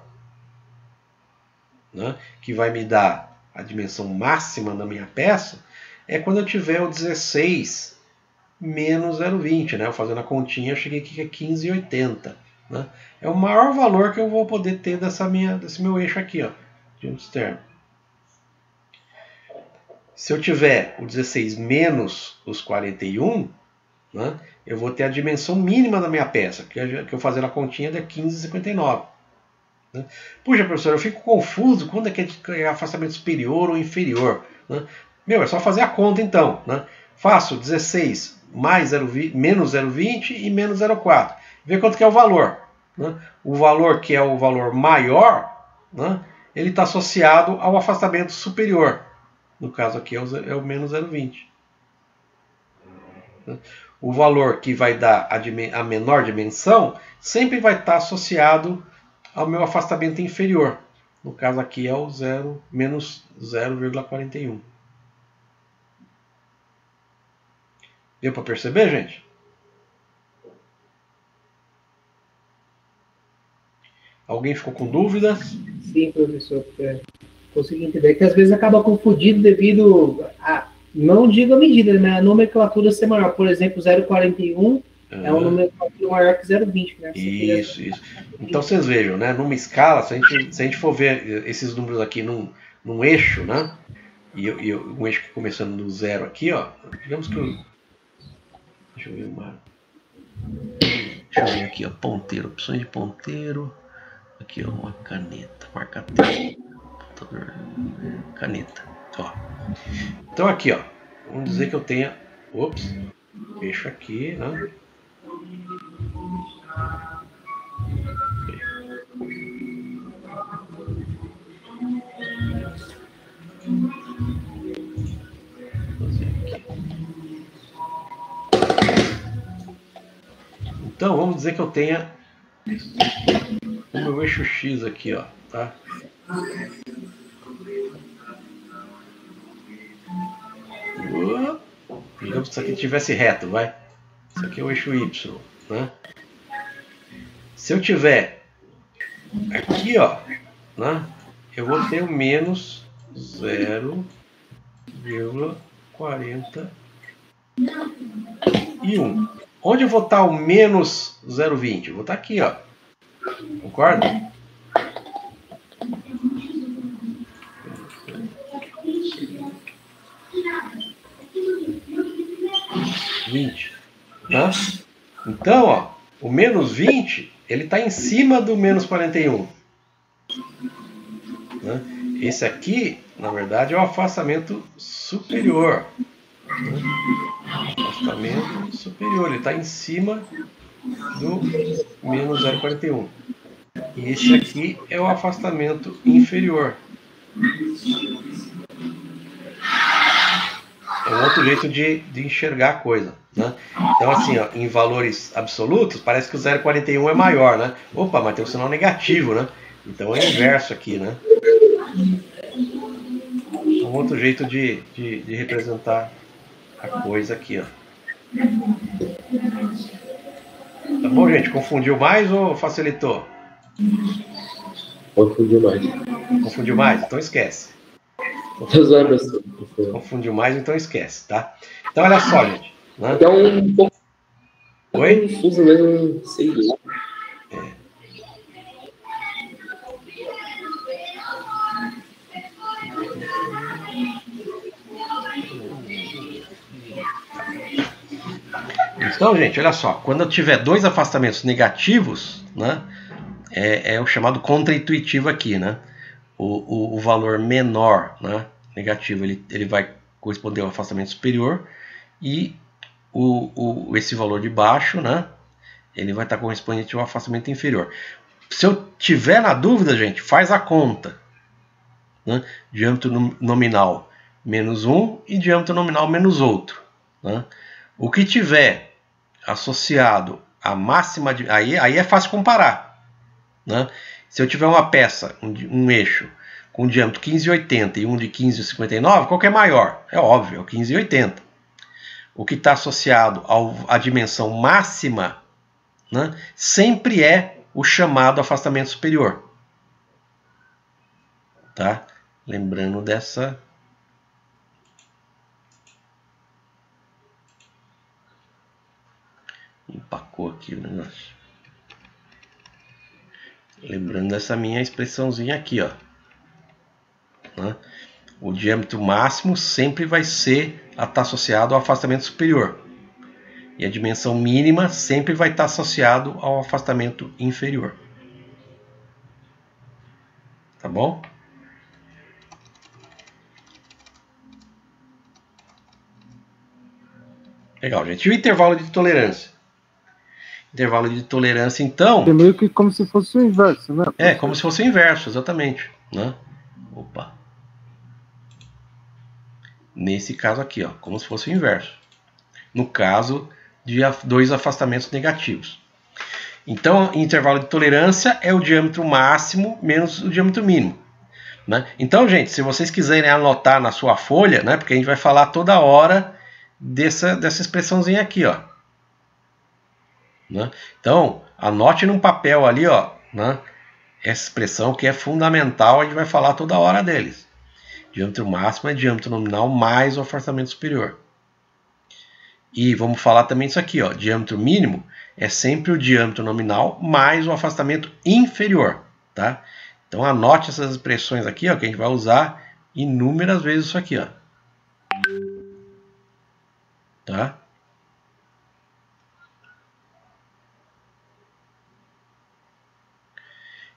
né, que vai me dar a dimensão máxima da minha peça, é quando eu tiver o 16 menos 0,20. Né? Eu fazendo a continha, eu cheguei aqui que é 15,80. Né? É o maior valor que eu vou poder ter desse meu eixo aqui, ó, diâmetro externo. Se eu tiver o 16 menos os 41, né, eu vou ter a dimensão mínima da minha peça, que eu fazendo a continha é 15,59. Né? Puxa, professor, eu fico confuso quando é que é afastamento superior ou inferior. Né? Meu, é só fazer a conta então. Né? Faço 16 mais 0,20, menos 0,20 e menos 0,4. Vê quanto que é o valor. Né? O valor que é o valor maior, né, ele está associado ao afastamento superior. No caso aqui é o menos 0,20. O valor que vai dar a menor dimensão sempre vai estar associado ao meu afastamento inferior. No caso aqui é o menos 0,41. Deu para perceber, gente? Alguém ficou com dúvida? Sim, professor. Consegui entender que às vezes acaba confundido devido a, não digo a medida, né? A nomenclatura ser maior. Por exemplo, 0,41 é uma nomenclatura maior que 0,20. Né? Isso. Então vocês vejam, né? Numa escala, se a gente for ver esses números aqui num eixo, né? E um eixo que começando no 0 aqui, ó. Digamos que eu... Deixa eu ver aqui, ó. Ponteiro, opções de ponteiro. Aqui, ó, uma caneta, marca-texto, caneta, ó. Então aqui, ó, vamos dizer que eu tenha, eixo aqui, né? Então vamos dizer que eu tenha o meu eixo X aqui, ó, tá? Digamos que isso aqui estivesse reto, vai. Isso aqui é o eixo Y, né? Se eu tiver aqui, ó, né? Eu vou ter o menos 0,41. Onde eu vou estar o menos 0,20? Eu vou estar aqui, ó. Concorda? Tá? Então, ó, o menos 20 ele está em cima do menos 41. Né? Esse aqui, na verdade, é o afastamento superior. Né? Afastamento superior, ele está em cima do menos 0,41. E esse aqui é o afastamento inferior. É um outro jeito de enxergar a coisa. Né? Então, assim, ó, em valores absolutos, parece que o 0,41 é maior, né? Opa, mas tem um sinal negativo, né? Então é inverso aqui, né? É um outro jeito de representar a coisa aqui, ó. Tá bom, gente? Confundiu mais ou facilitou? Confundiu mais. Confundiu mais? Então esquece. Confundiu mais, então esquece, tá? Então olha só, gente. Né? Então um pouco Oi? confuso mesmo, sei lá. Então, gente, olha só. Quando eu tiver dois afastamentos negativos, né? É o chamado contraintuitivo aqui, né? O valor menor, né, negativo, ele vai corresponder ao afastamento superior, e esse valor de baixo, né, ele vai estar correspondente ao afastamento inferior. Se eu tiver na dúvida, gente, faz a conta. Né? Diâmetro nominal menos 1 e diâmetro nominal menos outro. Né? O que tiver associado à máxima... Aí é fácil comparar. Né? Se eu tiver uma peça, um eixo, com diâmetro 15,80 e um de 15,59, qual que é maior? É óbvio, é o 15,80. o que está associado à dimensão máxima, né, sempre é o chamado afastamento superior. Tá? Lembrando dessa... Empacou aqui o negócio. Lembrando dessa minha expressãozinha aqui, ó. Né? O diâmetro máximo sempre vai estar associado ao afastamento superior. E a dimensão mínima sempre vai estar associado ao afastamento inferior. Tá bom? Legal, gente. E o intervalo de tolerância? Intervalo de tolerância, então... É meio que como se fosse o inverso, né? É, como se fosse o inverso, exatamente. Né? Opa. Nesse caso aqui, ó, como se fosse o inverso. No caso de dois afastamentos negativos. Então, intervalo de tolerância é o diâmetro máximo menos o diâmetro mínimo. Né? Então, gente, se vocês quiserem anotar na sua folha, né, porque a gente vai falar toda hora dessa expressãozinha aqui, ó. Né? Então, anote num papel ali, ó, né, essa expressão que é fundamental, a gente vai falar toda hora deles. Diâmetro máximo é diâmetro nominal mais o afastamento superior. E vamos falar também disso aqui, ó, diâmetro mínimo é sempre o diâmetro nominal mais o afastamento inferior, tá? Então anote essas expressões aqui, ó, que a gente vai usar inúmeras vezes isso aqui, ó. Tá?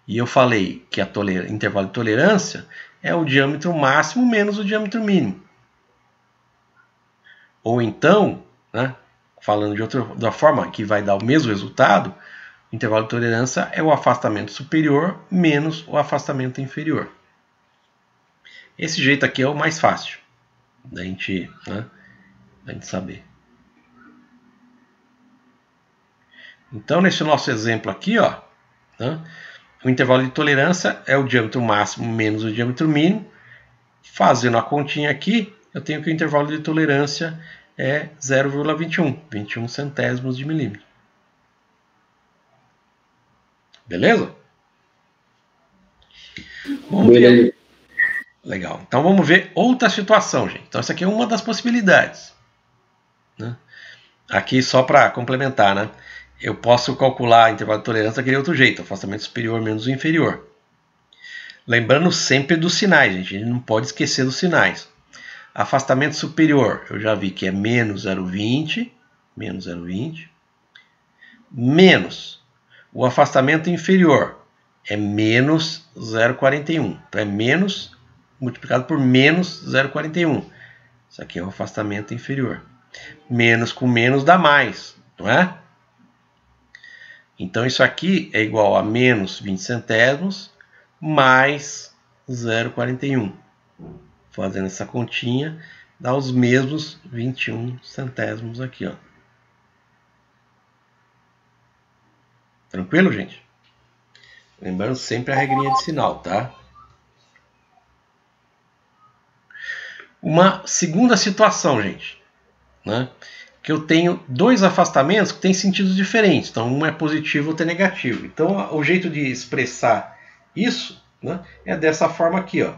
E eu falei que intervalo de tolerância é o diâmetro máximo menos o diâmetro mínimo. Ou então, né, falando de outra forma, que vai dar o mesmo resultado, o intervalo de tolerância é o afastamento superior menos o afastamento inferior. Esse jeito aqui é o mais fácil da gente, né, saber. Então, nesse nosso exemplo aqui, ó, né, o intervalo de tolerância é o diâmetro máximo menos o diâmetro mínimo. Fazendo a continha aqui, eu tenho que o intervalo de tolerância é 0,21, 21 centésimos de milímetro. Beleza? Vamos ver. Legal. Então vamos ver outra situação, gente. Então essa aqui é uma das possibilidades. Né? Aqui só para complementar, né? Eu posso calcular intervalo de tolerância daquele outro jeito, afastamento superior menos o inferior. Lembrando sempre dos sinais, gente. A gente não pode esquecer dos sinais. Afastamento superior, eu já vi que é menos 0,20, menos o afastamento inferior é menos 0,41. Então é menos multiplicado por menos 0,41. Isso aqui é o afastamento inferior. Menos com menos dá mais, não é? Então isso aqui é igual a menos 20 centésimos mais 0,41. Fazendo essa continha, dá os mesmos 21 centésimos aqui, ó. Tranquilo, gente? Lembrando sempre a regrinha de sinal, tá? Uma segunda situação, gente, né? Que eu tenho dois afastamentos que têm sentidos diferentes. Então, um é positivo, outro é negativo. Então, o jeito de expressar isso, né, é dessa forma aqui, ó.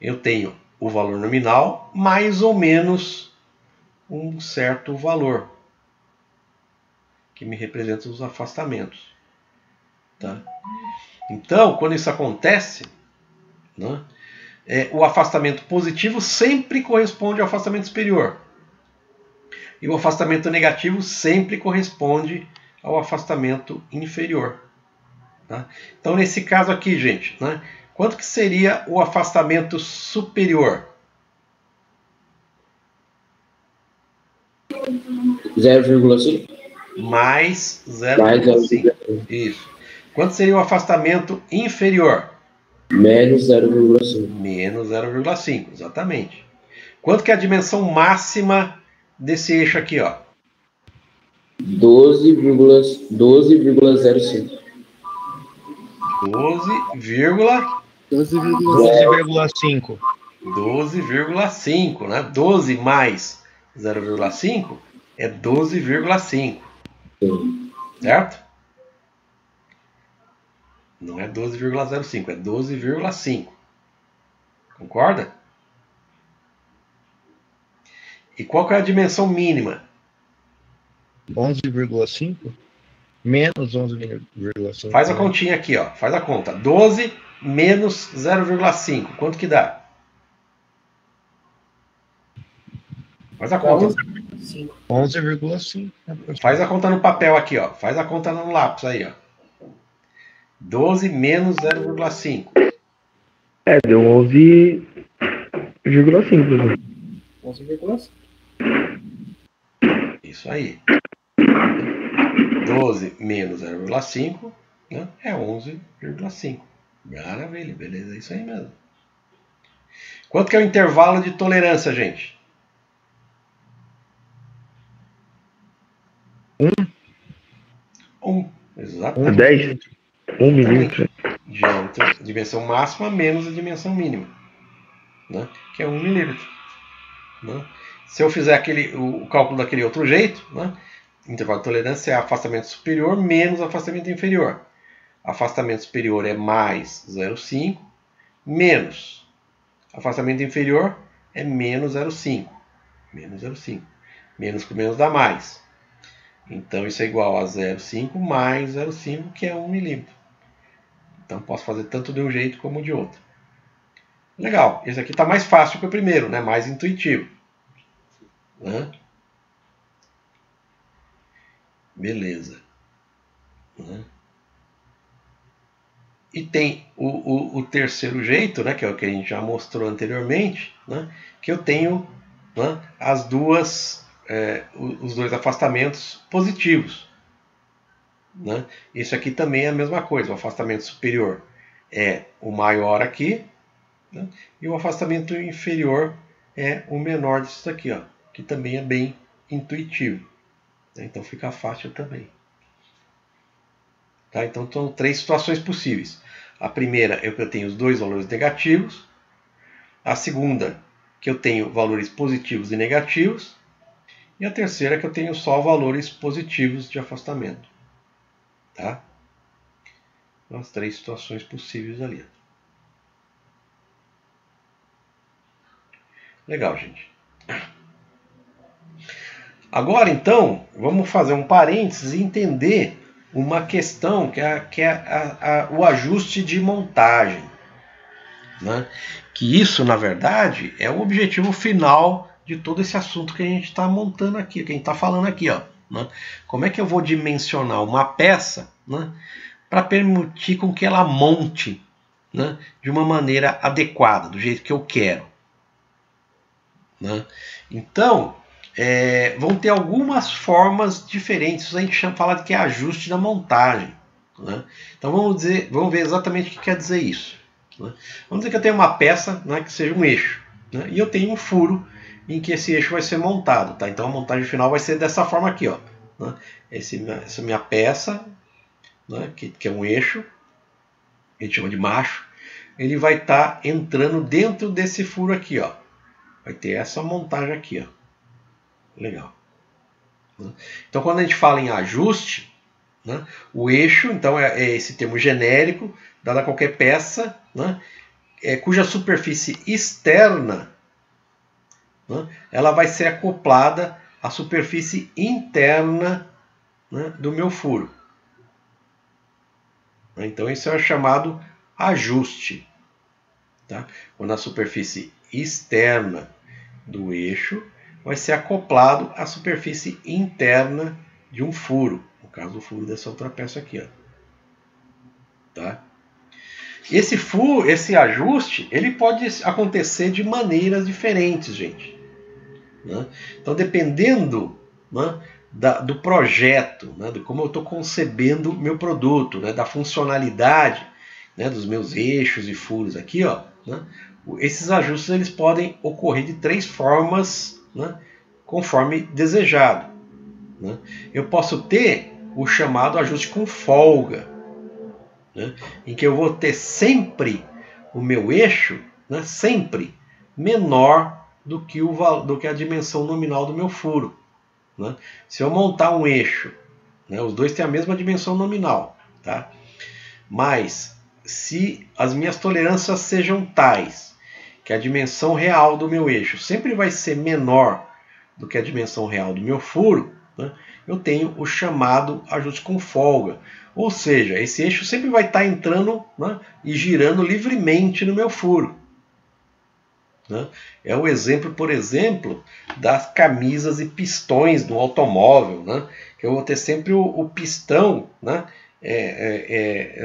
Eu tenho o valor nominal mais ou menos um certo valor que me representa os afastamentos. Tá? Então, quando isso acontece, né, o afastamento positivo sempre corresponde ao afastamento superior. E o afastamento negativo sempre corresponde ao afastamento inferior. Tá? Então, nesse caso aqui, gente, né, quanto que seria o afastamento superior? 0,5. Mais 0,5. Isso. Quanto seria o afastamento inferior? Menos 0,5. Menos 0,5, exatamente. Quanto que é a dimensão máxima desse eixo aqui, ó? 12,05. 12,5. 12,5, né? 12 mais 0,5 é 12,5. Certo? Não é 12,05, é 12,5. Concorda? E qual que é a dimensão mínima? 11,5 menos 11,5. Faz a continha aqui, ó. Faz a conta. 12 menos 0,5. Quanto que dá? Faz a conta. 11,5. Faz a conta no papel aqui, ó. Faz a conta no lápis aí, ó. 12 menos 0,5. Deu 11,5. 11,5. Isso aí. 12 menos 0,5, né, é 11,5. Maravilha, beleza, é isso aí mesmo. Quanto que é o intervalo de tolerância, gente? 1. Exatamente. 10. 1 milímetro. Dimensão máxima menos a dimensão mínima, né, que é 1 milímetro. Né? Se eu fizer o cálculo daquele outro jeito, né, intervalo de tolerância é afastamento superior menos afastamento inferior. Afastamento superior é mais 0,5, menos afastamento inferior é menos 0,5. Menos 0,5. Menos com menos dá mais. Então isso é igual a 0,5 mais 0,5, que é 1 milímetro. Então posso fazer tanto de um jeito como de outro. Legal, esse aqui está mais fácil que o primeiro, né? Mais intuitivo. Né? Beleza. Né? E tem o terceiro jeito, né, que é o que a gente já mostrou anteriormente, né, que eu tenho, né, os dois afastamentos positivos. Né? Isso aqui também é a mesma coisa. O afastamento superior é o maior aqui, né, e o afastamento inferior é o menor disso aqui, ó, que também é bem intuitivo. Então fica fácil também. Tá? Então são 3 situações possíveis. A primeira é que eu tenho os dois valores negativos. A segunda, que eu tenho valores positivos e negativos. E a terceira, que eu tenho só valores positivos de afastamento. Tá? Então, as 3 situações possíveis ali. Legal, gente. Agora, então, vamos fazer um parênteses e entender uma questão que é o ajuste de montagem. Né? Que isso, na verdade, é o objetivo final de todo esse assunto que a gente está montando aqui, que a gente está falando aqui. Ó, né? Como é que eu vou dimensionar uma peça, né, para permitir com que ela monte, né, de uma maneira adequada, do jeito que eu quero. Né? Então, vão ter algumas formas diferentes. Isso a gente fala de que é ajuste da montagem. Né? Então vamos ver exatamente o que quer dizer isso. Né? Vamos dizer que eu tenho uma peça, né, que seja um eixo. Né? E eu tenho um furo em que esse eixo vai ser montado. Tá? Então a montagem final vai ser dessa forma aqui. Ó, né? Essa minha peça, né, que é um eixo, a gente chama de macho, ele vai estar entrando dentro desse furo aqui. Ó. Vai ter essa montagem aqui. Ó. Legal. Então, quando a gente fala em ajuste, né, o eixo, então, é esse termo genérico, dado a qualquer peça, né, cuja superfície externa, né, ela vai ser acoplada à superfície interna, né, do meu furo. Então, isso é chamado ajuste. Tá? Quando a superfície externa do eixo vai ser acoplado à superfície interna de um furo. No caso, o furo dessa outra peça aqui. Ó. Tá? Esse ajuste, ele pode acontecer de maneiras diferentes, gente. Né? Então, dependendo, né, do projeto, né, de como eu estou concebendo o meu produto, né, da funcionalidade, né, dos meus eixos e furos aqui, ó, né, esses ajustes eles podem ocorrer de 3 formas, né, conforme desejado. Né? Eu posso ter o chamado ajuste com folga, né, em que eu vou ter sempre o meu eixo, né, sempre menor do que a dimensão nominal do meu furo, né? Se eu montar um eixo, né, os dois têm a mesma dimensão nominal, tá? Mas se as minhas tolerâncias sejam tais que a dimensão real do meu eixo sempre vai ser menor do que a dimensão real do meu furo, né, eu tenho o chamado ajuste com folga. Ou seja, esse eixo sempre vai estar entrando, né, e girando livremente no meu furo. Né? É o exemplo, por exemplo, das camisas e pistões do automóvel, né? Que eu vou ter sempre o pistão, né,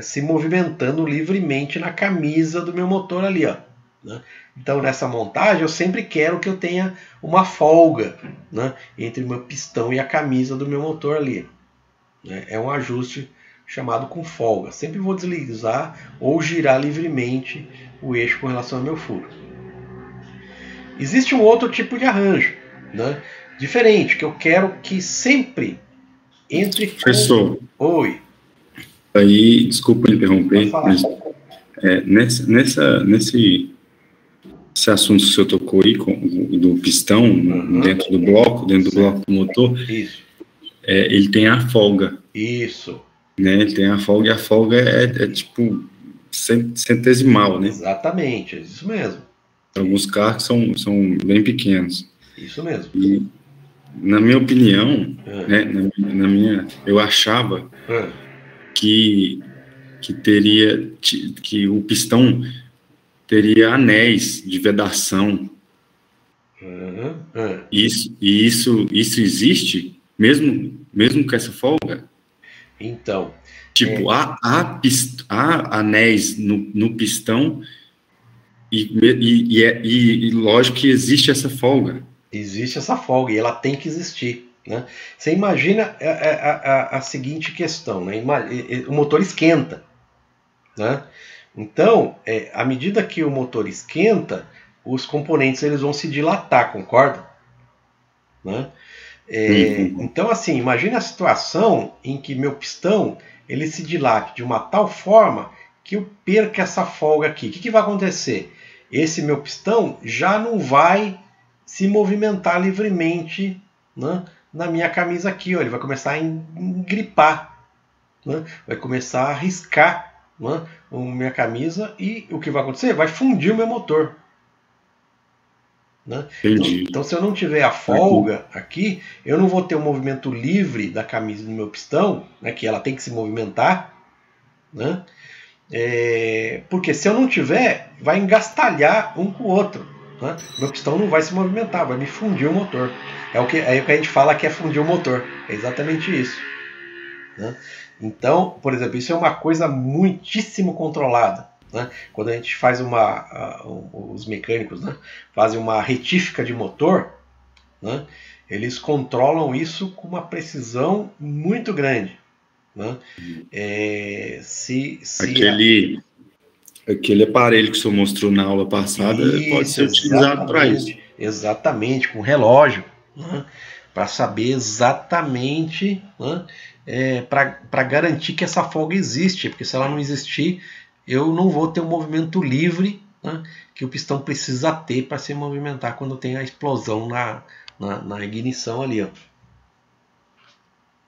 se movimentando livremente na camisa do meu motor ali, ó, né? Então nessa montagem eu sempre quero que eu tenha uma folga, né, entre o meu pistão e a camisa do meu motor ali, né? É um ajuste chamado com folga. Sempre vou deslizar ou girar livremente o eixo com relação ao meu furo. Existe um outro tipo de arranjo, né, diferente, que eu quero que sempre entre com... Professor. Oi. Aí, desculpa interromper, mas nesse assunto que o senhor tocou aí, do pistão, dentro do bloco do motor, isso. Ele tem a folga. Isso. Né, ele tem a folga, e a folga é tipo centesimal, né? Exatamente, é isso mesmo. Alguns carros são bem pequenos. Isso mesmo. E, na minha opinião, né, eu achava que o pistão teria anéis de vedação. Isso existe mesmo com essa folga? Então, tipo, há anéis no pistão. E lógico que existe essa folga. Existe essa folga e ela tem que existir, né? Você imagina a seguinte questão, né? O motor esquenta, né? Então, à medida que o motor esquenta, os componentes eles vão se dilatar, concorda? Né? Então, assim, imagina a situação em que meu pistão ele se dilate de uma tal forma que eu perca essa folga aqui. O que vai acontecer? Esse meu pistão já não vai se movimentar livremente, né, na minha camisa aqui. Ó. Ele vai começar a engripar, né, vai começar a riscar, né, a minha camisa, e o que vai acontecer? Vai fundir o meu motor. Né? Então, se eu não tiver a folga aqui, eu não vou ter um movimento livre da camisa do meu pistão, né, que ela tem que se movimentar, né? Porque se eu não tiver, vai engastalhar um com o outro, né? Meu pistão não vai se movimentar, vai me fundir o motor. É o que a gente fala que é fundir o motor. É exatamente isso, né? Então, por exemplo, isso é uma coisa muitíssimo controlada, né? Quando a gente faz os mecânicos, né, fazem uma retífica de motor, né, eles controlam isso com uma precisão muito grande. Né? Aquele aparelho que o senhor mostrou na aula passada pode ser utilizado para isso. Exatamente, com relógio, né? Para saber exatamente, né? Para garantir que essa folga existe, porque se ela não existir, eu não vou ter um movimento livre, né, que o pistão precisa ter para se movimentar quando tem a explosão na ignição ali. Ó.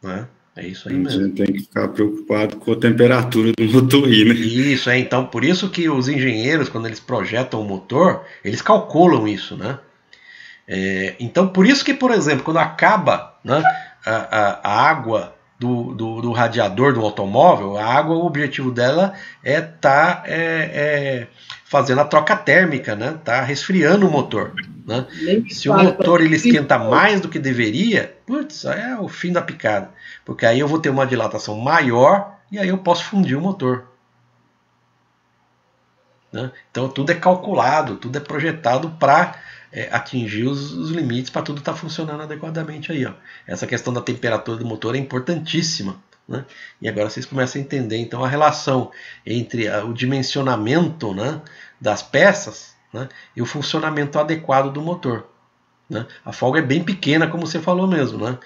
Né? É isso aí mesmo. A gente tem que ficar preocupado com a temperatura do motor aí, né? Isso, então por isso que os engenheiros, quando eles projetam o motor, eles calculam isso, né? Então por isso que, por exemplo, quando acaba, né, a água do radiador do automóvel, a água, o objetivo dela é estar fazendo a troca térmica, né? Tá resfriando o motor, né? Se o motor ele esquenta mais do que deveria, putz, aí é o fim da picada, porque aí eu vou ter uma dilatação maior e aí eu posso fundir o motor, né? Então tudo é calculado, tudo é projetado para atingir os limites, para tudo estar funcionando adequadamente aí, ó. Essa questão da temperatura do motor é importantíssima, né? E agora vocês começam a entender então a relação entre o dimensionamento, né, das peças, né, e o funcionamento adequado do motor, né? A folga é bem pequena, como você falou mesmo, né?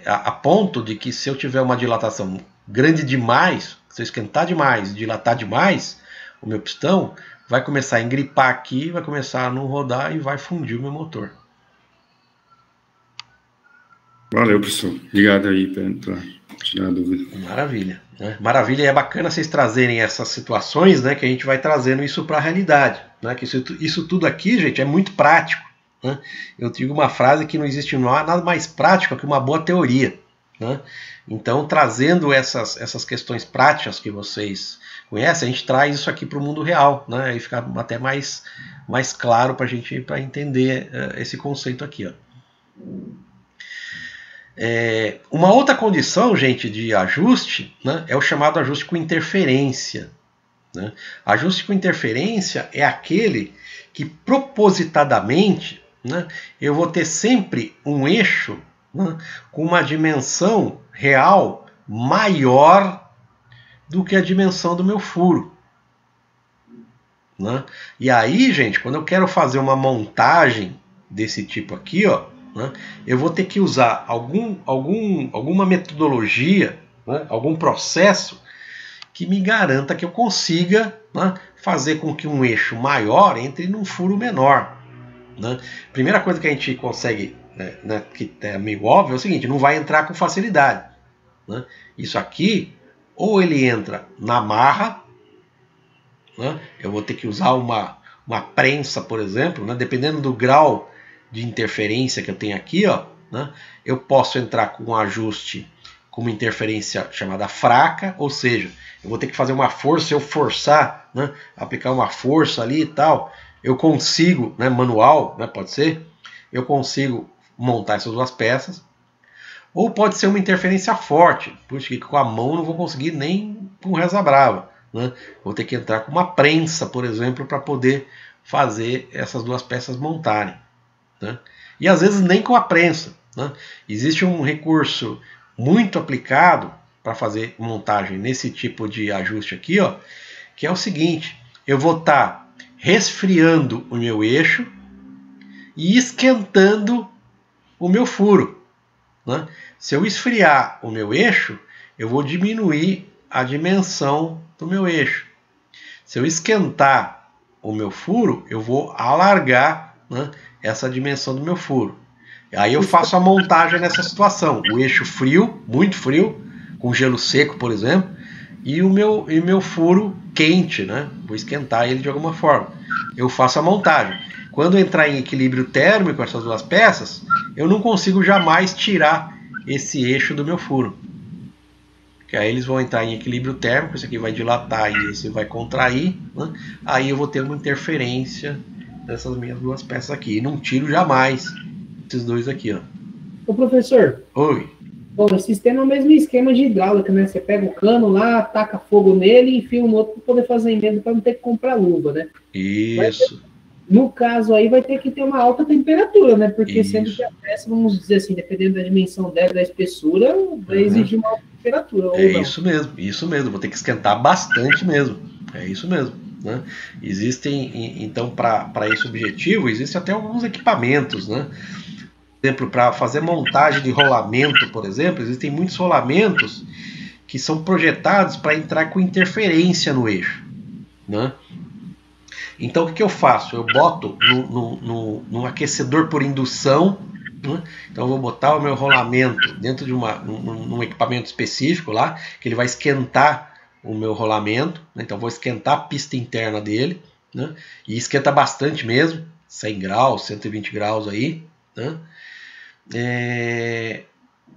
A ponto de que se eu tiver uma dilatação grande demais, se eu esquentar demais, dilatar demais, o meu pistão, vai começar a engripar aqui, vai começar a não rodar e vai fundir o meu motor. Valeu, professor. Obrigado aí para tirar a dúvida. Maravilha. Né? Maravilha, e é bacana vocês trazerem essas situações, né, que a gente vai trazendo isso para a realidade. Né, que isso tudo aqui, gente, é muito prático. Né? Eu digo uma frase que não existe nada mais prático que uma boa teoria. Né? Então, trazendo essas questões práticas que vocês conhecem, a gente traz isso aqui para o mundo real, né? Aí fica até mais claro para a gente entender esse conceito aqui. Ó. Uma outra condição, gente, de ajuste, né, é o chamado ajuste com interferência. Né? Ajuste com interferência é aquele que propositadamente, né, eu vou ter sempre um eixo, né, com uma dimensão real maior do que a dimensão do meu furo. Né? E aí, gente, quando eu quero fazer uma montagem desse tipo aqui, ó, né, eu vou ter que usar alguma metodologia, né, algum processo que me garanta que eu consiga, né, fazer com que um eixo maior entre num furo menor. Né? Primeira coisa que a gente consegue, né, que é meio óbvio, é o seguinte: não vai entrar com facilidade. Né? Isso aqui, ou ele entra na marra, né, eu vou ter que usar uma prensa, por exemplo, né, dependendo do grau de interferência que eu tenho aqui, ó, né, eu posso entrar com um ajuste com uma interferência chamada fraca, ou seja, eu vou ter que fazer uma força, se eu forçar, né, aplicar uma força ali e tal, eu consigo, né, manual, né, pode ser, eu consigo montar essas duas peças. Ou pode ser uma interferência forte, porque com a mão eu não vou conseguir nem com reza brava. Né? Vou ter que entrar com uma prensa, por exemplo, para poder fazer essas duas peças montarem. Né? E às vezes nem com a prensa. Né? Existe um recurso muito aplicado para fazer montagem nesse tipo de ajuste aqui, ó, que é o seguinte: eu vou estar resfriando o meu eixo e esquentando o meu furo. Né? Se eu esfriar o meu eixo, eu vou diminuir a dimensão do meu eixo. Se eu esquentar o meu furo, eu vou alargar, né, essa dimensão do meu furo. Aí eu faço a montagem nessa situação. O eixo frio, muito frio, com gelo seco, por exemplo, e o meu furo quente, né? Vou esquentar ele de alguma forma. Eu faço a montagem. Quando entrar em equilíbrio térmico essas duas peças, eu não consigo jamais tirar esse eixo do meu furo. Que aí eles vão entrar em equilíbrio térmico, esse aqui vai dilatar e esse vai contrair, né? Aí eu vou ter uma interferência dessas minhas duas peças aqui. E não tiro jamais esses dois aqui, ó. Ô professor. Oi. Bom, o sistema é o mesmo esquema de hidráulica, né? Você pega o cano lá, taca fogo nele e enfia um outro para poder fazer emenda para não ter que comprar luva, né? Isso. No caso aí vai ter que ter uma alta temperatura, né? Porque sendo que a peça, vamos dizer assim, dependendo da dimensão dela, da espessura, vai exigir uma alta temperatura. Ou não. Isso mesmo. Vou ter que esquentar bastante mesmo. É isso mesmo. Né? Existem, então, para esse objetivo, existem até alguns equipamentos, né? Por exemplo, para fazer montagem de rolamento, por exemplo, existem muitos rolamentos que são projetados para entrar com interferência no eixo. Né? Então o que eu faço? Eu boto num aquecedor por indução, né? Então eu vou botar o meu rolamento dentro de num equipamento específico lá, que ele vai esquentar o meu rolamento, né? Então eu vou esquentar a pista interna dele, né? E esquenta bastante mesmo, 100 graus, 120 graus aí, né?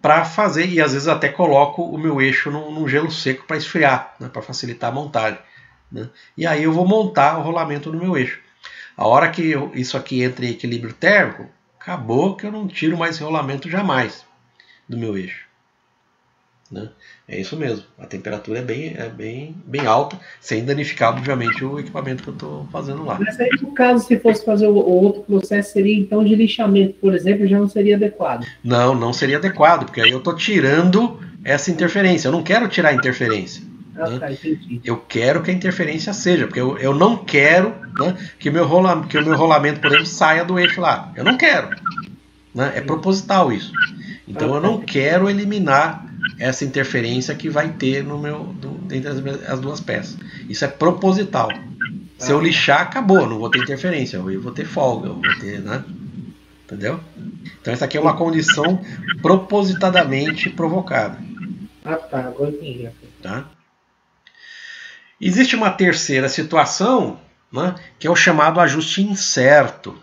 Para fazer, e às vezes até coloco o meu eixo num gelo seco para esfriar, né? Para facilitar a montagem. Né? E aí eu vou montar o rolamento no meu eixo. A hora que isso aqui entra em equilíbrio térmico, acabou que eu não tiro mais esse rolamento jamais do meu eixo. Né? É isso mesmo. A temperatura é bem alta, sem danificar, obviamente, o equipamento que eu estou fazendo lá. Mas aí, no caso, se fosse fazer o outro processo, seria então de lixamento, por exemplo, já não seria adequado? Não seria adequado, porque aí eu estou tirando essa interferência. Eu não quero tirar a interferência. Né? Tá, entendi. Eu quero que a interferência seja, porque eu não quero, né, que o meu rolamento, por exemplo, saia do eixo lá. Eu não quero. Né? É proposital isso. Então eu não quero eliminar essa interferência que vai ter entre as duas peças. Isso é proposital. Se eu lixar, acabou, não vou ter interferência, eu vou ter folga, eu vou ter, né? Entendeu? Então essa aqui é uma condição propositadamente provocada. Ah, tá, agora entendi. Tá? Existe uma terceira situação, né, que é o chamado ajuste incerto,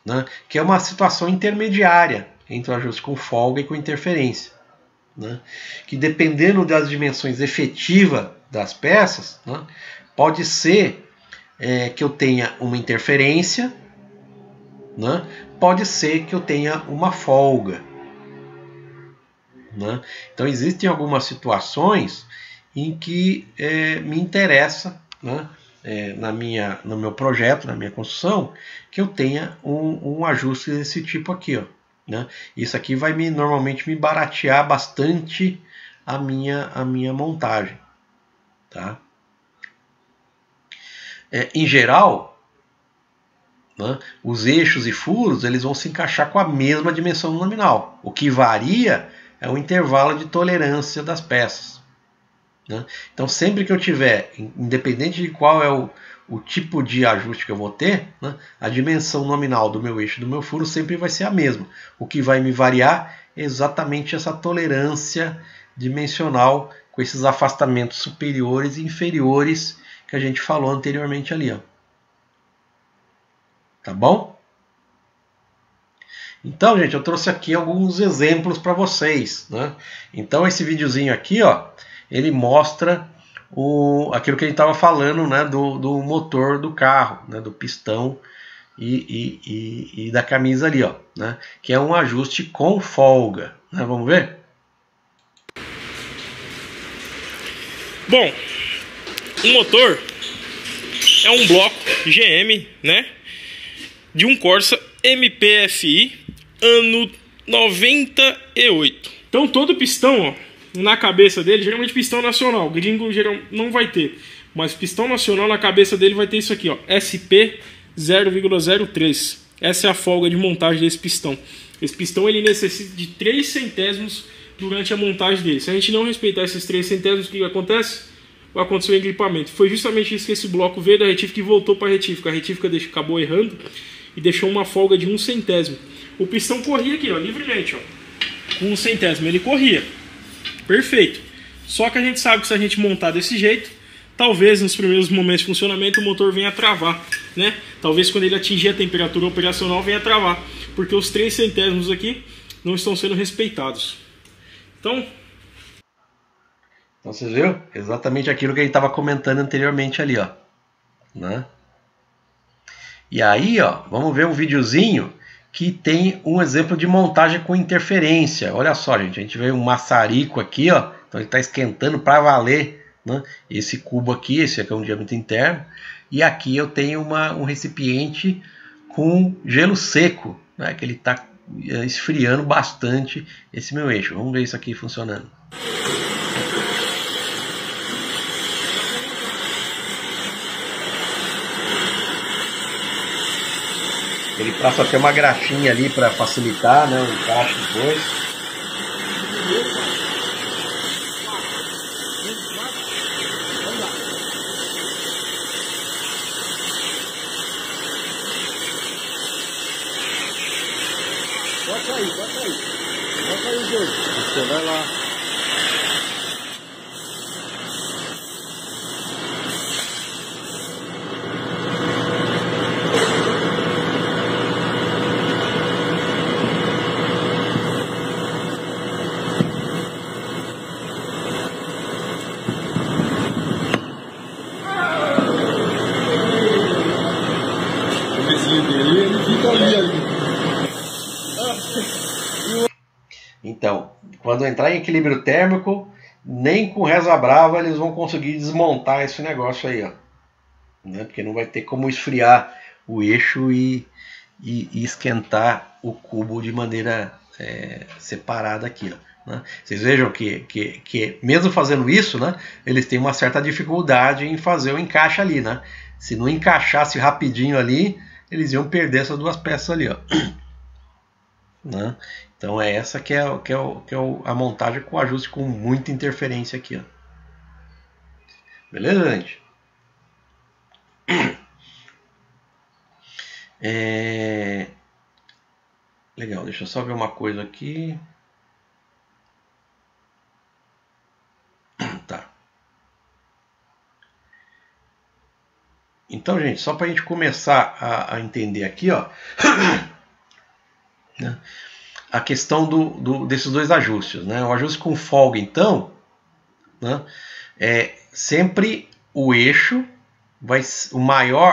né, que é uma situação intermediária entre o ajuste com folga e com interferência, né, que dependendo das dimensões efetivas das peças, né, pode ser que eu tenha uma interferência, né, pode ser que eu tenha uma folga. Né? Então existem algumas situações em que me interessa, né, no meu projeto, na minha construção, que eu tenha um ajuste desse tipo aqui. Ó, né? Isso aqui vai normalmente me baratear bastante a minha montagem. Tá? Em geral, né, os eixos e furos eles vão se encaixar com a mesma dimensão nominal. O que varia é o intervalo de tolerância das peças. Né? Então, sempre que eu tiver, independente de qual é o tipo de ajuste que eu vou ter, né, a dimensão nominal do meu eixo e do meu furo sempre vai ser a mesma. O que vai me variar é exatamente essa tolerância dimensional com esses afastamentos superiores e inferiores que a gente falou anteriormente ali. Ó. Tá bom? Então, gente, eu trouxe aqui alguns exemplos para vocês. Né? Então, esse videozinho aqui, ó, ele mostra aquilo que a gente estava falando, né, do motor do carro, né, do pistão e da camisa ali, ó, né, que é um ajuste com folga. Né? Vamos ver? Bom, o motor é um bloco GM, né, de um Corsa MPFI ano 98. Então todo pistão, ó, na cabeça dele, geralmente pistão nacional, gringo geral não vai ter, mas pistão nacional na cabeça dele vai ter isso aqui, ó, SP 0,03. Essa é a folga de montagem desse pistão. Esse pistão ele necessita de 3 centésimos durante a montagem dele. Se a gente não respeitar esses 3 centésimos, o que acontece? Vai acontecer o engripamento. Foi justamente isso que esse bloco veio da retífica e voltou para a retífica. A retífica acabou errando e deixou uma folga de 1 centésimo. O pistão corria aqui, ó, livremente, ó, com 1 centésimo. Ele corria. Perfeito. Só que a gente sabe que se a gente montar desse jeito, talvez nos primeiros momentos de funcionamento o motor venha a travar, né? Talvez quando ele atingir a temperatura operacional venha a travar, porque os 3 centésimos aqui não estão sendo respeitados. Então vocês viram? Exatamente aquilo que a gente estava comentando anteriormente ali, ó. Né? E aí, ó, vamos ver um videozinho que tem um exemplo de montagem com interferência. Olha só, gente, a gente vê um maçarico aqui, ó. Então ele está esquentando para valer, né? Esse cubo aqui, esse aqui é um diâmetro interno. E aqui eu tenho um recipiente com gelo seco, né? Que ele está esfriando bastante esse meu eixo. Vamos ver isso aqui funcionando. Ele passa até uma graxinha ali para facilitar, né, o encaixe depois. Bota aí, Diego. Você vai lá. Então, quando entrar em equilíbrio térmico, nem com reza brava eles vão conseguir desmontar esse negócio aí, ó. Né? Porque não vai ter como esfriar o eixo e esquentar o cubo de maneira separada aqui, ó. Né? Vocês vejam que mesmo fazendo isso, né, eles têm uma certa dificuldade em fazer o encaixe ali, né? Se não encaixasse rapidinho ali, eles iam perder essas duas peças ali, ó. Né? Então é essa que é a montagem com ajuste com muita interferência aqui, ó. Beleza, gente? Legal, deixa eu só ver uma coisa aqui. Tá. Então, gente, só para a gente começar a entender aqui, ó, né, a questão desses dois ajustes, né? O ajuste com folga, então, né, sempre o eixo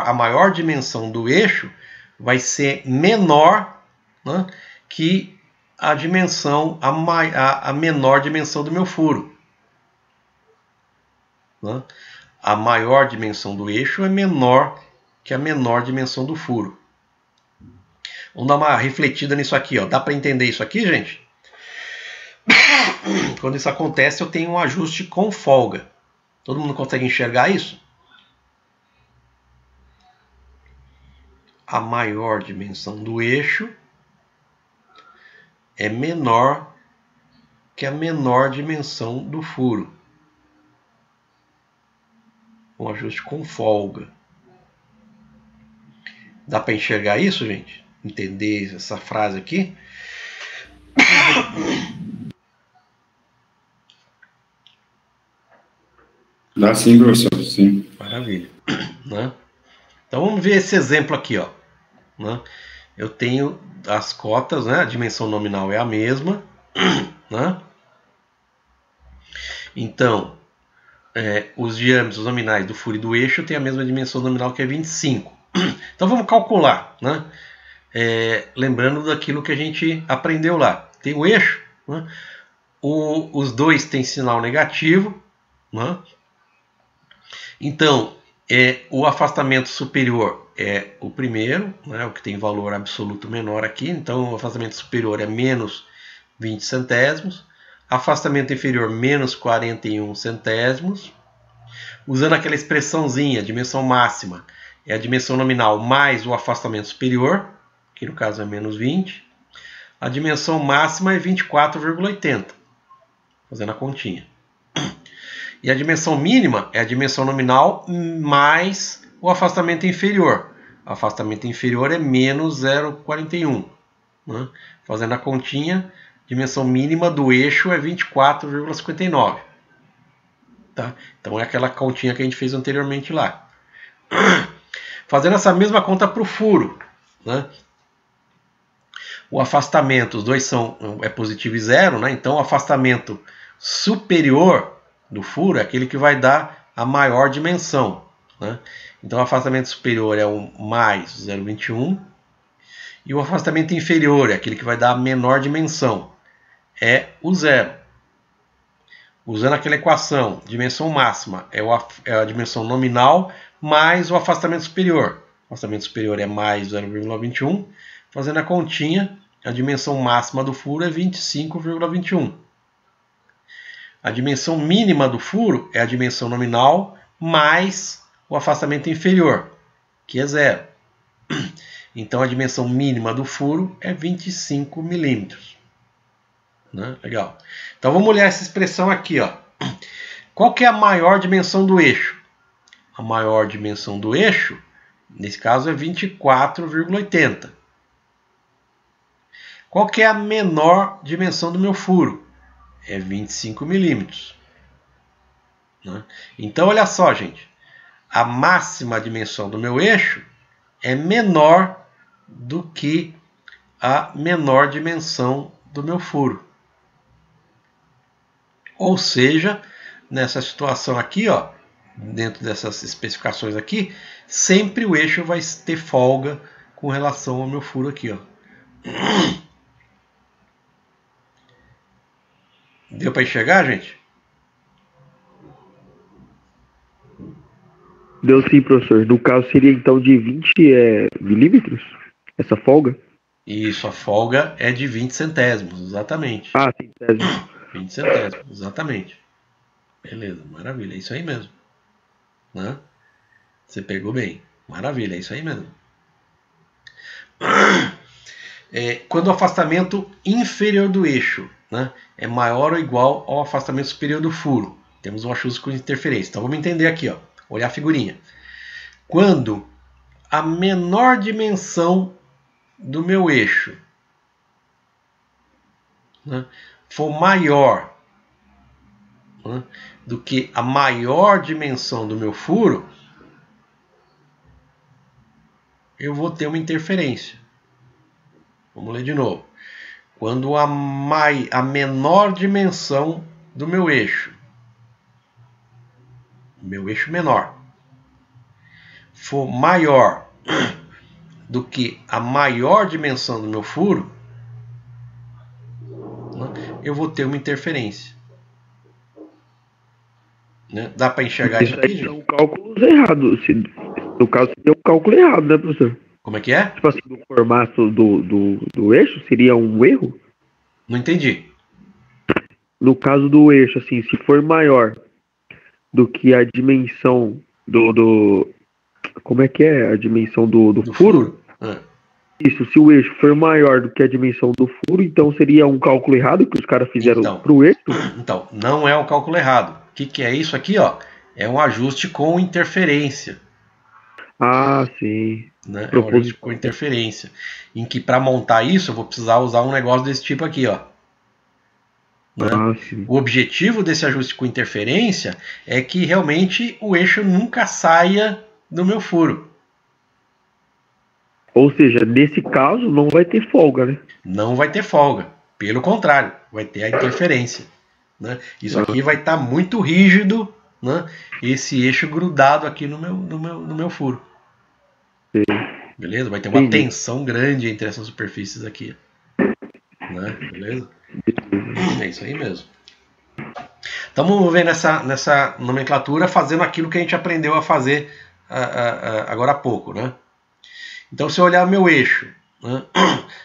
a maior dimensão do eixo vai ser menor, né, que a menor dimensão do meu furo, né? A maior dimensão do eixo é menor que a menor dimensão do furo. Vamos dar uma refletida nisso aqui, ó. Dá para entender isso aqui, gente? Quando isso acontece, eu tenho um ajuste com folga. Todo mundo consegue enxergar isso? A maior dimensão do eixo é menor que a menor dimensão do furo. Um ajuste com folga. Dá para enxergar isso, gente? Entender essa frase aqui? Dá sim, professor, sim. Maravilha. Né? Então vamos ver esse exemplo aqui, ó. Né? Eu tenho as cotas, né? A dimensão nominal é a mesma, né? Então, os diâmetros nominais do furo e do eixo têm a mesma dimensão nominal, que é 25. Então vamos calcular, né? Lembrando daquilo que a gente aprendeu lá. Tem o eixo, né? Os dois têm sinal negativo, né? Então, o afastamento superior é o primeiro, né? O que tem valor absoluto menor aqui. Então o afastamento superior é menos 20 centésimos. Afastamento inferior, menos 41 centésimos. Usando aquela expressãozinha, dimensão máxima é a dimensão nominal mais o afastamento superior, que no caso é menos 20. A dimensão máxima é 24,80. Fazendo a continha. E a dimensão mínima é a dimensão nominal mais o afastamento inferior. O afastamento inferior é menos 0,41. Né? Fazendo a continha, dimensão mínima do eixo é 24,59. Tá? Então é aquela continha que a gente fez anteriormente lá. Fazendo essa mesma conta para o furo. Né? O afastamento, os dois é positivo e zero. Né? Então o afastamento superior do furo é aquele que vai dar a maior dimensão. Né? Então o afastamento superior é o mais 0,21. E o afastamento inferior é aquele que vai dar a menor dimensão. É o zero. Usando aquela equação, dimensão máxima é a dimensão nominal mais o afastamento superior. O afastamento superior é mais 0,21. Fazendo a continha, a dimensão máxima do furo é 25,21. A dimensão mínima do furo é a dimensão nominal mais o afastamento inferior, que é zero. Então a dimensão mínima do furo é 25 milímetros. Né? Legal. Então vamos olhar essa expressão aqui, ó. Qual que é a maior dimensão do eixo? A maior dimensão do eixo, nesse caso, é 24,80. Qual que é a menor dimensão do meu furo? É 25 milímetros. Né? Então olha só, gente. A máxima dimensão do meu eixo é menor do que a menor dimensão do meu furo. Ou seja, nessa situação aqui, ó, dentro dessas especificações aqui, sempre o eixo vai ter folga com relação ao meu furo aqui, ó. Deu para enxergar, gente? Deu sim, professor. No caso seria então de 20 milímetros? Essa folga? Isso, a folga é de 20 centésimos, exatamente. Ah, centésimos. 20 centésimos, exatamente. Beleza, maravilha, é isso aí mesmo. Né? Você pegou bem. Maravilha, é isso aí mesmo. Quando o afastamento inferior do eixo, né, é maior ou igual ao afastamento superior do furo, temos um ajuste com interferência. Então vamos entender aqui, ó, olhar a figurinha. Quando a menor dimensão do meu eixo, né, for maior, né, do que a maior dimensão do meu furo, eu vou ter uma interferência. Vamos ler de novo. Quando a menor dimensão do meu eixo menor, for maior do que a maior dimensão do meu furo, né, eu vou ter uma interferência. Né? Dá para enxergar isso aqui, gente? São cálculos errados. No caso, seria um cálculo errado, né, professor? Como é que é? Tipo assim, no formato do eixo, seria um erro? Não entendi. No caso do eixo, assim, se for maior do que a dimensão como é que é a dimensão do furo? Isso, se o eixo for maior do que a dimensão do furo, então seria um cálculo errado que os caras fizeram pro eixo? Então, não é um cálculo errado. O que é isso aqui, ó? É um ajuste com interferência. Ah, sim. Né? É um ajuste com interferência. Em que para montar isso, eu vou precisar usar um negócio desse tipo aqui, ó. Né? O objetivo desse ajuste com interferência é que realmente o eixo nunca saia do meu furo. Ou seja, nesse caso não vai ter folga, né? Não vai ter folga. Pelo contrário, vai ter a interferência. Né? Isso aqui vai estar muito rígido, né? Esse eixo grudado aqui no meu furo. Sim. Beleza? Vai ter uma tensão grande entre essas superfícies aqui. Né? Beleza? É isso aí mesmo. Então vamos ver nessa nomenclatura fazendo aquilo que a gente aprendeu a fazer agora há pouco. Né? Então se eu olhar meu eixo, né?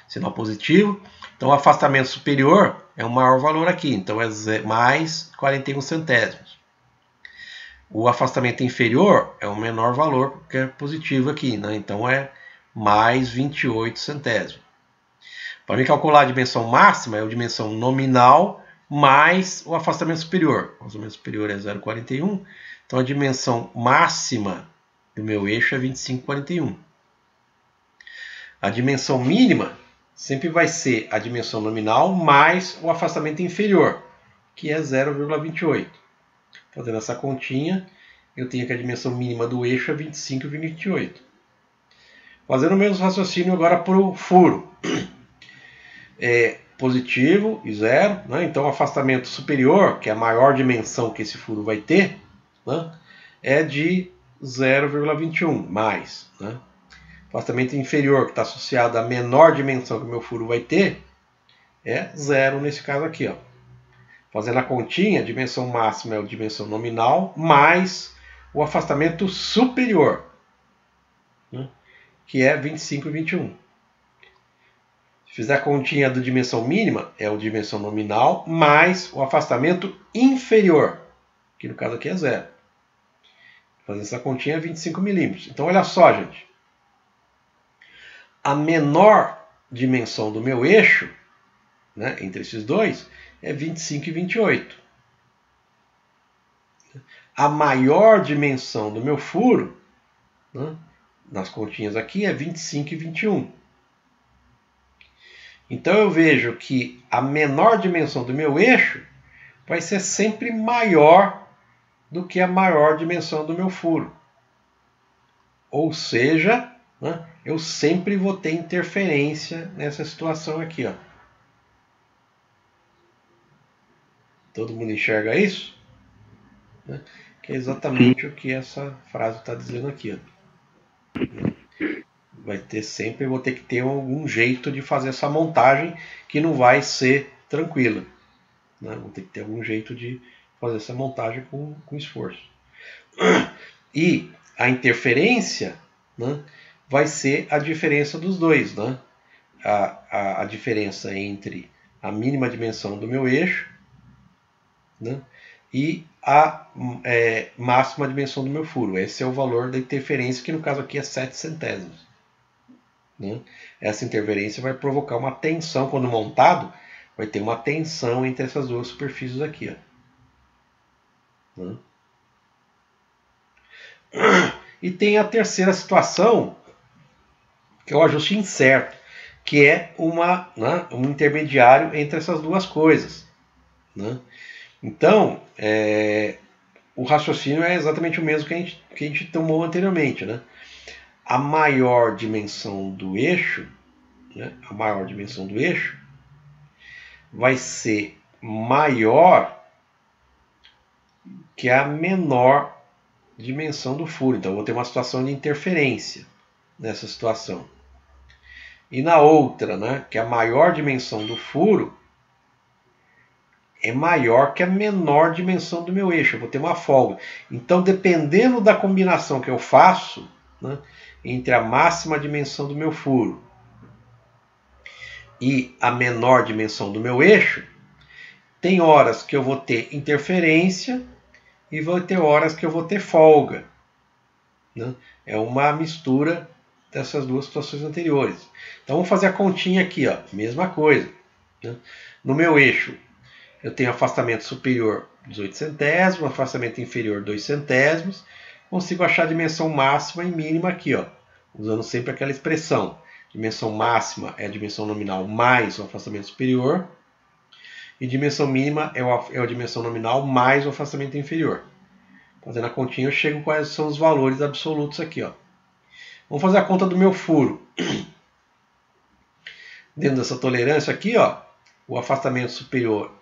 Sinal positivo, então o afastamento superior é o maior valor aqui, então é mais 41 centésimos. O afastamento inferior é o menor valor, que é positivo aqui, né? Então é mais 28 centésimos. Para mim calcular a dimensão máxima, é a dimensão nominal mais o afastamento superior. O afastamento superior é 0,41. Então a dimensão máxima do meu eixo é 25,41. A dimensão mínima sempre vai ser a dimensão nominal mais o afastamento inferior, que é 0,28. Fazendo essa continha, eu tenho que a dimensão mínima do eixo é 25,28. Fazendo o mesmo raciocínio agora para o furo. É positivo e 0, né? Então o afastamento superior, que é a maior dimensão que esse furo vai ter, né? É de 0,21 mais. Né? Afastamento inferior, que está associado à menor dimensão que o meu furo vai ter, é 0 nesse caso aqui. Ó. Fazendo a continha, a dimensão máxima é a dimensão nominal, mais o afastamento superior, né? Que é 25,21. Se fizer a continha da dimensão mínima, é a dimensão nominal, mais o afastamento inferior, que no caso aqui é 0. Fazendo essa continha é 25 milímetros. Então olha só, gente. A menor dimensão do meu eixo, né, entre esses dois, é 25 e 28. A maior dimensão do meu furo, né, nas continhas aqui, é 25 e 21. Então eu vejo que a menor dimensão do meu eixo vai ser sempre maior do que a maior dimensão do meu furo. Ou seja, né, eu sempre vou ter interferência nessa situação aqui. Ó. Todo mundo enxerga isso? Né? Que é exatamente o que essa frase está dizendo aqui. Ó. Vai ter sempre, eu vou ter que ter algum jeito de fazer essa montagem que não vai ser tranquila. Né? Vou ter que ter algum jeito de fazer essa montagem com esforço. E a interferência, né, vai ser a diferença dos dois. Né? A diferença entre a mínima dimensão do meu eixo, né, e a máxima dimensão do meu furo. Esse é o valor da interferência, que no caso aqui é 7 centésimos. Né? Essa interferência vai provocar uma tensão, quando montado, vai ter uma tensão entre essas duas superfícies aqui. Ó. Né? E tem a terceira situação, que é o ajuste incerto, que é um intermediário entre essas duas coisas, né? Então, o raciocínio é exatamente o mesmo que a gente tomou anteriormente, né? A maior dimensão do eixo, né? A maior dimensão do eixo vai ser maior que a menor dimensão do furo. Então, eu vou ter uma situação de interferência nessa situação. E na outra, né, que a maior dimensão do furo é maior que a menor dimensão do meu eixo. Eu vou ter uma folga. Então, dependendo da combinação que eu faço, né, entre a máxima dimensão do meu furo e a menor dimensão do meu eixo, tem horas que eu vou ter interferência e vou ter horas que eu vou ter folga, né? É uma mistura dessas duas situações anteriores. Então vamos fazer a continha aqui, ó. Mesma coisa, né? No meu eixo eu tenho afastamento superior 18 centésimos, afastamento inferior 2 centésimos. Consigo achar a dimensão máxima e mínima aqui, ó, usando sempre aquela expressão. Dimensão máxima é a dimensão nominal mais o afastamento superior. E dimensão mínima é a dimensão nominal mais o afastamento inferior. Fazendo a continha eu chego quais são os valores absolutos aqui, ó. Vamos fazer a conta do meu furo. Dentro dessa tolerância aqui, ó, o afastamento superior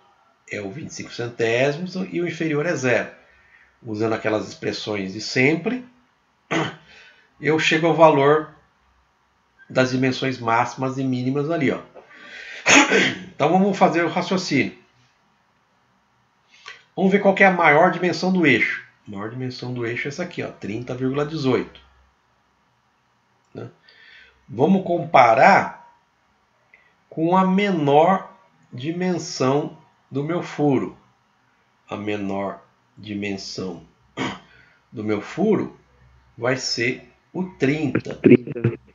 é o 25 centésimos e o inferior é 0. Usando aquelas expressões de sempre, eu chego ao valor das dimensões máximas e mínimas ali, ó. Então vamos fazer o raciocínio. Vamos ver qual que é a maior dimensão do eixo. A maior dimensão do eixo é essa aqui, ó, 30,18. Né? Vamos comparar com a menor dimensão do meu furo. A menor dimensão do meu furo vai ser o 30.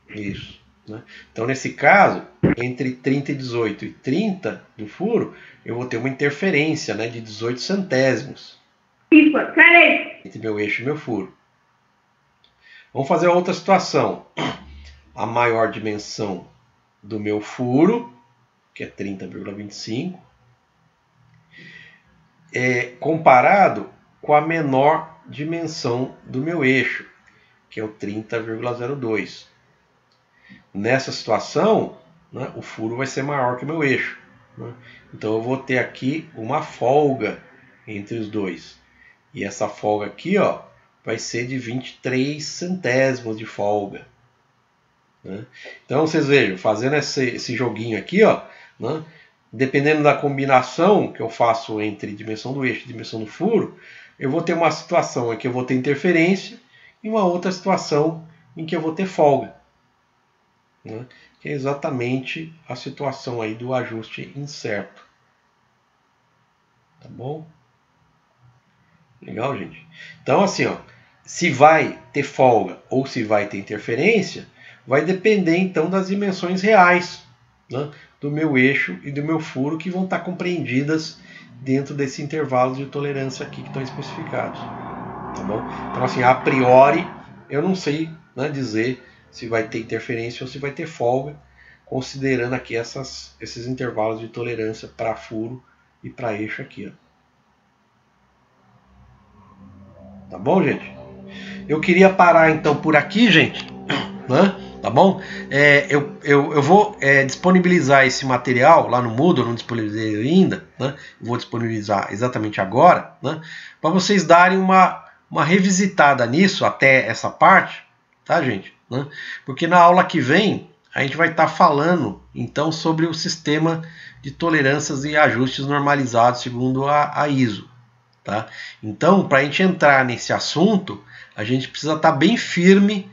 Isso. Né? Então, nesse caso, entre 30 e 18 e 30 do furo, eu vou ter uma interferência, né, de 18 centésimos entre meu eixo e meu furo. Vamos fazer outra situação. A maior dimensão do meu furo, que é 30,25, comparado com a menor dimensão do meu eixo, que é o 30,02. Nessa situação, né, o furo vai ser maior que o meu eixo. Né? Então eu vou ter aqui uma folga entre os dois. E essa folga aqui, ó, vai ser de 23 centésimos de folga. Né? Então vocês vejam, fazendo esse joguinho aqui, ó, né, dependendo da combinação que eu faço entre dimensão do eixo e dimensão do furo, eu vou ter uma situação em que eu vou ter interferência e uma outra situação em que eu vou ter folga. Né? Que é exatamente a situação aí do ajuste incerto. Tá bom? Legal, gente? Então, assim, ó, se vai ter folga ou se vai ter interferência, vai depender, então, das dimensões reais, né, do meu eixo e do meu furo, que vão estar compreendidas dentro desse intervalo de tolerância aqui que estão especificados. Tá bom? Então, assim, a priori, eu não sei, né, dizer se vai ter interferência ou se vai ter folga, considerando aqui esses intervalos de tolerância para furo e para eixo aqui, ó. Tá bom, gente? Eu queria parar então por aqui, gente, né? Tá bom? Eu vou disponibilizar esse material lá no Moodle, não disponibilizei ainda, né? Vou disponibilizar exatamente agora, né? Para vocês darem uma revisitada nisso até essa parte, tá, gente? Né? Porque na aula que vem a gente vai estar falando então sobre o sistema de tolerâncias e ajustes normalizados segundo a ISO. Tá? Então, para a gente entrar nesse assunto, a gente precisa estar bem firme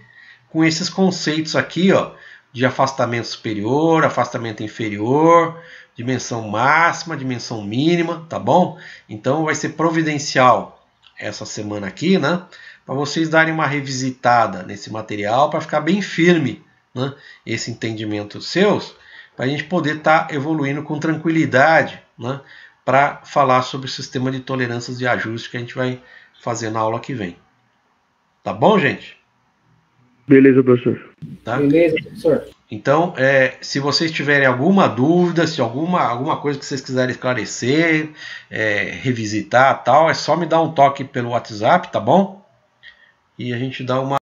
com esses conceitos aqui, ó, de afastamento superior, afastamento inferior, dimensão máxima, dimensão mínima, tá bom? Então vai ser providencial essa semana aqui, né? Para vocês darem uma revisitada nesse material, para ficar bem firme, né, esse entendimento seus, para a gente poder estar evoluindo com tranquilidade, né, para falar sobre o sistema de tolerâncias e ajustes que a gente vai fazer na aula que vem. Tá bom, gente? Beleza, professor. Tá? Beleza, professor. Então, se vocês tiverem alguma dúvida, se alguma coisa que vocês quiserem esclarecer, revisitar tal, é só me dar um toque pelo WhatsApp, tá bom? E a gente dá uma